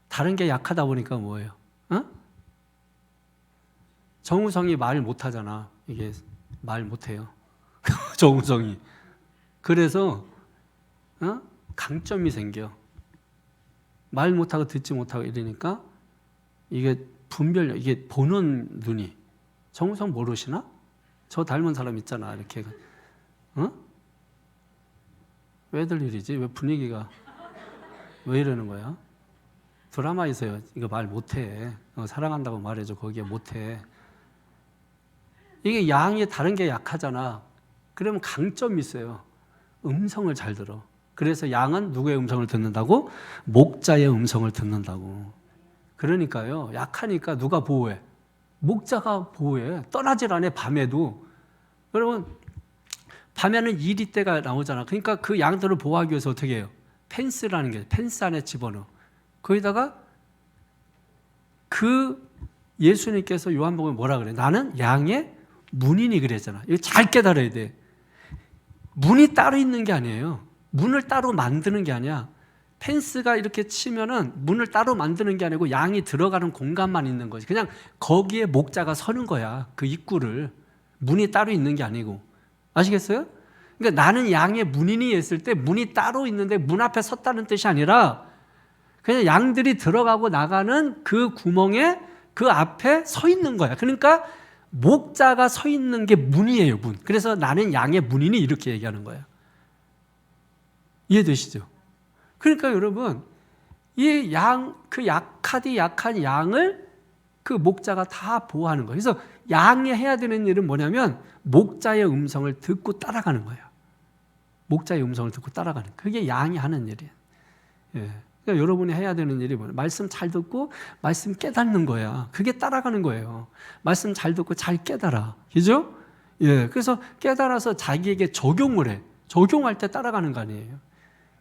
다른 게 약하다 보니까 뭐예요? 정우성이 말 못하잖아. 이게 말 못해요. 정우성이. 그래서 강점이 생겨. 말 못하고 듣지 못하고 이러니까 이게 분별력, 이게 보는 눈이. 정우성 모르시나? 저 닮은 사람 있잖아. 이렇게. 왜들 일이지? 왜 분위기가 왜 이러는 거야? 드라마에서요. 이거 말 못해. 사랑한다고 말해줘. 거기에 못해. 이게 양이 다른 게 약하잖아. 그러면 강점이 있어요. 음성을 잘 들어. 그래서 양은 누구의 음성을 듣는다고? 목자의 음성을 듣는다고. 그러니까요. 약하니까 누가 보호해? 목자가 보호해. 떠나질 않아. 밤에도. 여러분 밤에는 이리떼가 나오잖아. 그러니까 그 양들을 보호하기 위해서 어떻게 해요? 펜스라는 게 펜스 안에 집어넣어. 거기다가 그 예수님께서 요한복음에 뭐라 그래? 나는 양의 문이니 그랬잖아. 이거 잘 깨달아야 돼. 문이 따로 있는 게 아니에요. 문을 따로 만드는 게 아니야. 펜스가 이렇게 치면은 문을 따로 만드는 게 아니고 양이 들어가는 공간만 있는 거지. 그냥 거기에 목자가 서는 거야. 그 입구를. 문이 따로 있는 게 아니고. 아시겠어요? 그러니까 나는 양의 문인이 했을 때 문이 따로 있는데 문 앞에 섰다는 뜻이 아니라 그냥 양들이 들어가고 나가는 그 구멍에 그 앞에 서 있는 거야. 그러니까 목자가 서 있는 게 문이에요, 문. 그래서 나는 양의 문인이 이렇게 얘기하는 거야. 이해되시죠? 그러니까 여러분, 이 양, 그 약한 양을 그 목자가 다 보호하는 거예요. 그래서 양이 해야 되는 일은 뭐냐면 목자의 음성을 듣고 따라가는 거예요. 목자의 음성을 듣고 따라가는 거예요. 그게 양이 하는 일이에요. 예. 그러니까 여러분이 해야 되는 일이 뭐예요? 말씀 잘 듣고 말씀 깨닫는 거야. 그게 따라가는 거예요. 말씀 잘 듣고 잘 깨달아. 그죠? 예. 그래서 깨달아서 자기에게 적용을 해. 적용할 때 따라가는 거 아니에요.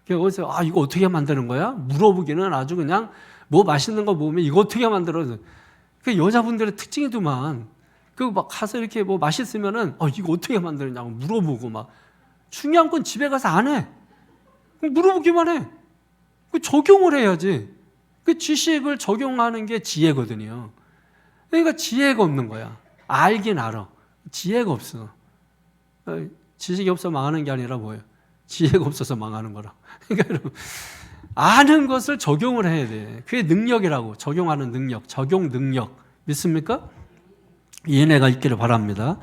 그래서 이거 어떻게 만드는 거야? 물어보기는 아주 그냥 뭐 맛있는 거 보면 이거 어떻게 만들어? 그 여자분들의 특징이더만. 그 막 가서 이렇게 뭐 맛있으면은 이거 어떻게 만드느냐고 물어보고 막. 중요한 건 집에 가서 안 해. 물어보기만 해. 그 적용을 해야지. 그 지식을 적용하는 게 지혜거든요. 그러니까 지혜가 없는 거야. 알긴 알아. 지혜가 없어. 지식이 없어 망하는 게 아니라 뭐예요? 지혜가 없어서 망하는 거라. 그러니까 여러분, 아는 것을 적용을 해야 돼. 그게 능력이라고. 적용하는 능력, 적용 능력. 믿습니까? 이해가 있기를 바랍니다.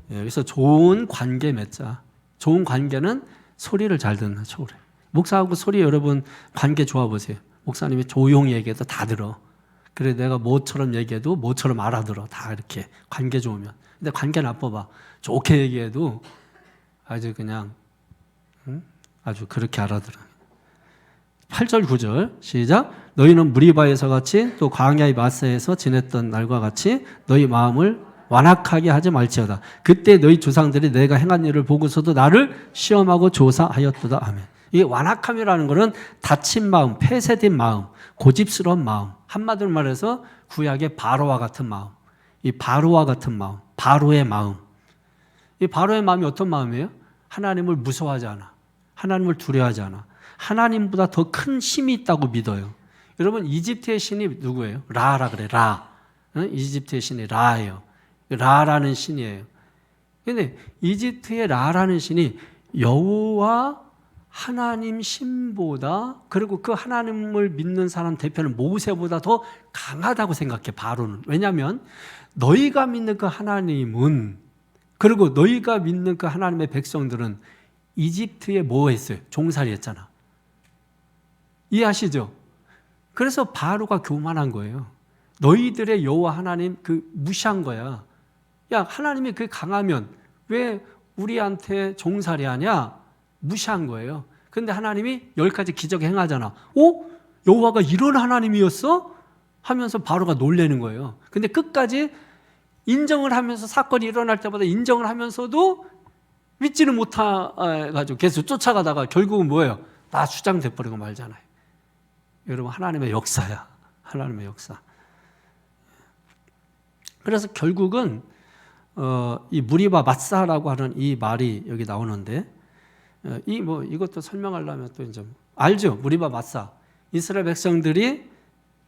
그래서 좋은 관계 맺자. 좋은 관계는 소리를 잘 듣는 소리. 목사하고 소리 여러분 관계 좋아 보세요. 목사님이 조용히 얘기해도 다 들어. 그래 내가 뭐처럼 얘기해도 뭐처럼 알아들어. 다 이렇게 관계 좋으면. 근데 관계 나빠봐. 좋게 얘기해도 아주 그냥 아주 그렇게 알아들어. 8절 9절 시작. 너희는 무리바에서 같이 또 광야의 마사에서 지냈던 날과 같이 너희 마음을 완악하게 하지 말지어다. 그때 너희 조상들이 내가 행한 일을 보고서도 나를 시험하고 조사하였도다. 아멘. 이게 완악함이라는 것은 다친 마음, 폐쇄된 마음, 고집스러운 마음. 한마디로 말해서 구약의 바로와 같은 마음. 이 바로와 같은 마음, 바로의 마음. 이 바로의 마음이 어떤 마음이에요? 하나님을 무서워하지 않아. 하나님을 두려워하지 않아. 하나님보다 더 큰 힘이 있다고 믿어요. 여러분 이집트의 신이 누구예요? 라라 그래. 라. 이집트의 신이 라예요. 라라는 신이에요. 그런데 이집트의 라라는 신이 여호와 하나님 신보다 그리고 그 하나님을 믿는 사람 대표는 모세보다 더 강하다고 생각해. 바로는. 왜냐하면 너희가 믿는 그 하나님은 그리고 너희가 믿는 그 하나님의 백성들은 이집트에 뭐 했어요? 종살이 했잖아. 이해하시죠? 그래서 바로가 교만한 거예요. 너희들의 여호와 하나님 그 무시한 거야. 야 하나님이 그 강하면 왜 우리한테 종살이 하냐? 무시한 거예요. 그런데 하나님이 10가지 기적 행하잖아. 여호와가 이런 하나님이었어? 하면서 바로가 놀라는 거예요. 근데 끝까지 인정을 하면서 사건이 일어날 때마다 인정을 하면서도 믿지는 못해가지고 계속 쫓아가다가 결국은 뭐예요? 다 수장돼 버리고 말잖아요. 여러분 하나님의 역사야. 하나님의 역사. 그래서 결국은 이 무리바 마사라고 하는 이 말이 여기 나오는데 이것도 설명하려면 또 이제 알죠? 무리바 마사. 이스라엘 백성들이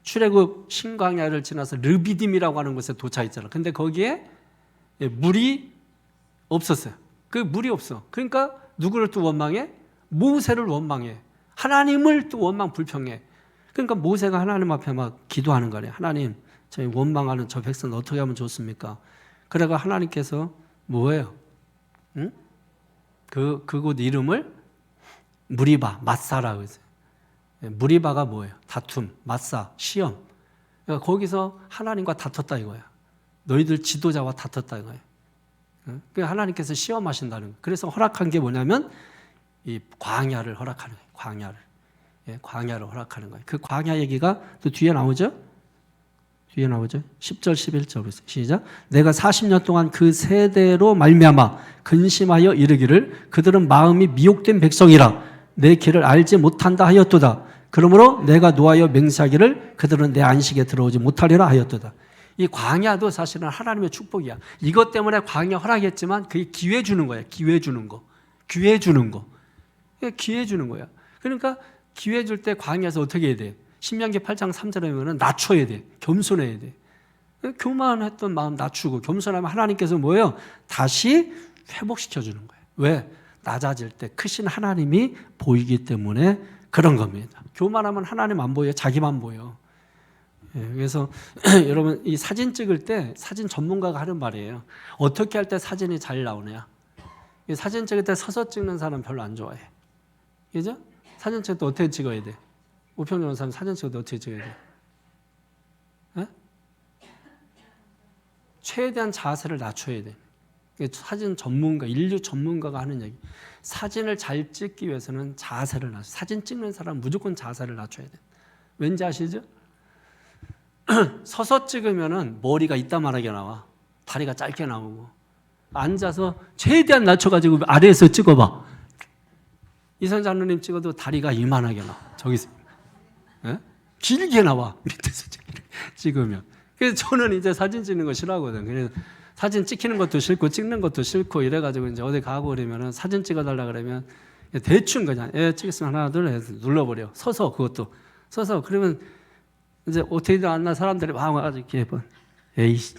출애굽 신광야를 지나서 르비딤이라고 하는 곳에 도착했잖아. 근데 거기에 물이 없었어요. 그 물이 없어. 그러니까 누구를 또 원망해? 모세를 원망해. 하나님을 또 원망 불평해. 그러니까 모세가 하나님 앞에 막 기도하는 거래. 하나님, 저희 원망하는 저 백성 어떻게 하면 좋습니까? 그래가 하나님께서 뭐예요? 응? 그곳 이름을 무리바, 마사라고 했어요. 무리바가 뭐예요? 다툼, 마사, 시험. 그러니까 거기서 하나님과 다퉜다 이거야. 너희들 지도자와 다퉜다 이거야. 그러니까 하나님께서 시험하신다는 거예요. 그래서 허락한 게 뭐냐면 이 광야를 허락하는 거예요. 광야를 허락하는 거예요. 그 광야 얘기가 또 뒤에 나오죠? 10절, 11절 보세요. 시작. 내가 40년 동안 그 세대로 말미암아 근심하여 이르기를 그들은 마음이 미혹된 백성이라 내 길을 알지 못한다 하였도다. 그러므로 내가 노하여 맹세하기를 그들은 내 안식에 들어오지 못하리라 하였도다. 이 광야도 사실은 하나님의 축복이야. 이것 때문에 광야 허락했지만 그게 기회 주는 거야. 기회 주는 거. 기회 주는 거. 기회 주는 거야. 그러니까 기회 줄 때 광야에서 어떻게 해야 돼? 신명기 8장 3절에 보면 낮춰야 돼. 겸손해야 돼. 교만했던 마음 낮추고 겸손하면 하나님께서 뭐예요? 다시 회복시켜주는 거예요. 왜? 낮아질 때 크신 하나님이 보이기 때문에 그런 겁니다. 교만하면 하나님 안 보여요. 자기만 보여. 그래서 여러분 이 사진 찍을 때 사진 전문가가 하는 말이에요. 어떻게 할 때 사진이 잘 나오냐. 사진 찍을 때 서서 찍는 사람 별로 안 좋아해. 그죠? 사진 찍을 때 어떻게 찍어야 돼? 우평전 사람 사진 찍을 때 어떻게 찍어야 돼? 에? 최대한 자세를 낮춰야 돼. 사진 전문가, 인류 전문가가 하는 얘기. 사진을 잘 찍기 위해서는 자세를 낮춰. 사진 찍는 사람은 무조건 자세를 낮춰야 돼. 왠지 아시죠? 서서 찍으면은 머리가 이따만하게 나와. 다리가 짧게 나오고. 앉아서 최대한 낮춰가지고 아래에서 찍어봐. 이선 장로님 찍어도 다리가 이만하게 나와. 저기서. 예? 길게 나와. 밑에서 찍으면. 그래서 저는 이제 사진 찍는 거 싫어하거든. 그래서 사진 찍히는 것도 싫고 찍는 것도 싫고 이래가지고 이제 어디 가고 그러면은 사진 찍어달라 그러면 대충 그냥 찍겠으면 하나 둘 해서 눌러버려. 서서 그것도 서서 그러면 이제 어떻게든 안 나 사람들이 막 와가지고 이렇게 뭐 에이씨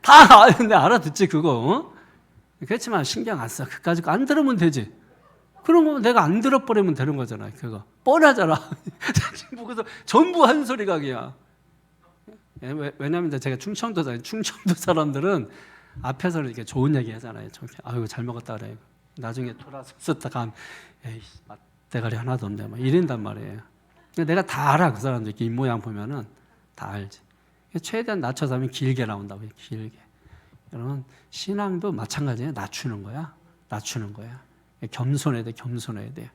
다 근데 알아듣지 그거. 어? 그렇지만 신경 안 써. 그까짓 거 안 들으면 되지. 그런 거 내가 안 들어버리면 되는 거잖아. 그거 뻔하잖아. 보고서 전부 한 소리가 그냥. 왜냐하면 제가 충청도 사람들은 앞에서 이렇게 좋은 얘기 하잖아요. 아이고 잘 먹었다 그래. 나중에 돌아섰다가 하면 에이 대가리 하나도 없네. 막 이런단 말이에요. 내가 다 알아. 그 사람들 입 모양 보면은 다 알지. 최대한 낮춰서 하면 길게 나온다고요. 길게. 여러분 신앙도 마찬가지예요. 낮추는 거야. 낮추는 거야. 겸손해야 돼. 겸손해야 돼.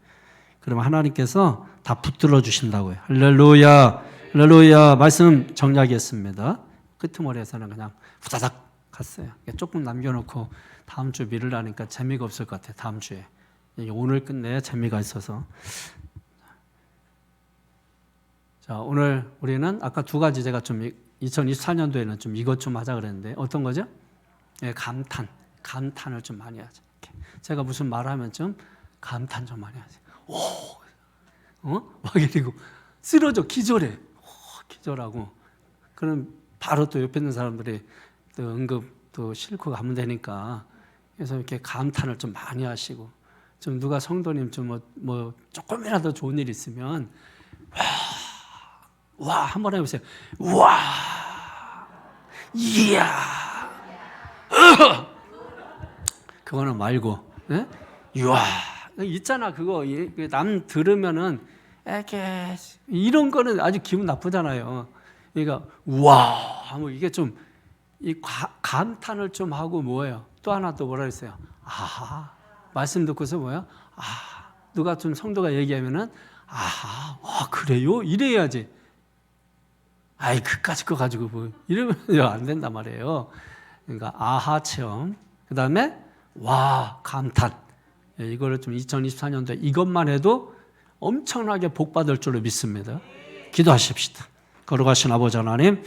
그러면 하나님께서 다 붙들어 주신다고요. 할렐루야. 할렐루야. 말씀 정리하겠습니다. 끄트머리에서는 그냥 후다닥 갔어요. 조금 남겨놓고 다음 주 미루라니까 재미가 없을 것 같아요. 다음 주에. 오늘 끝내야 재미가 있어서. 자, 오늘 우리는 아까 두 가지 제가 좀 2024년도에는 좀 이것 좀 하자 그랬는데 어떤 거죠? 예, 감탄을 좀 많이 하죠. 제가 무슨 말하면 좀 감탄 좀 많이 하세요. 막 이러고 쓰러져 기절해. 기절하고 그럼 바로 또 옆에 있는 사람들이 또 응급 또 싣고 가면 되니까 그래서 이렇게 감탄을 좀 많이 하시고 좀 누가 성도님 좀 뭐 조금이라도 좋은 일 있으면 와 한번 해보세요. 와 이야 그거는 말고 네? 와 있잖아 그거 남 들으면은 이렇게 이런 거는 아주 기분 나쁘잖아요. 그러니까 와 뭐 이게 좀 이 감탄을 좀 하고 뭐예요? 또 하나 또 뭐라 했어요? 아하 말씀 듣고서 뭐야? 아 누가 좀 성도가 얘기하면은 아하 와 그래요? 이래야지. 아이 그까짓 거 가지고 뭐 이러면 안 된단 말이에요. 그러니까 아하 체험 그 다음에 와 감탄 이거를 좀 2024년도에 이것만 해도 엄청나게 복받을 줄로 믿습니다. 기도하십시다. 거룩하신 아버지 하나님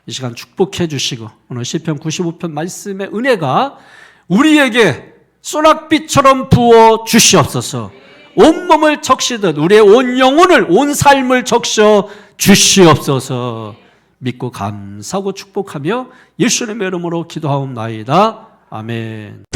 이 시간 축복해 주시고 오늘 시편 95편 말씀의 은혜가 우리에게 소낙빛처럼 부어 주시옵소서. 온몸을 적시듯 우리의 온 영혼을 온 삶을 적셔 주시옵소서. 믿고 감사하고 축복하며 예수님의 이름으로 기도하옵나이다. 아멘.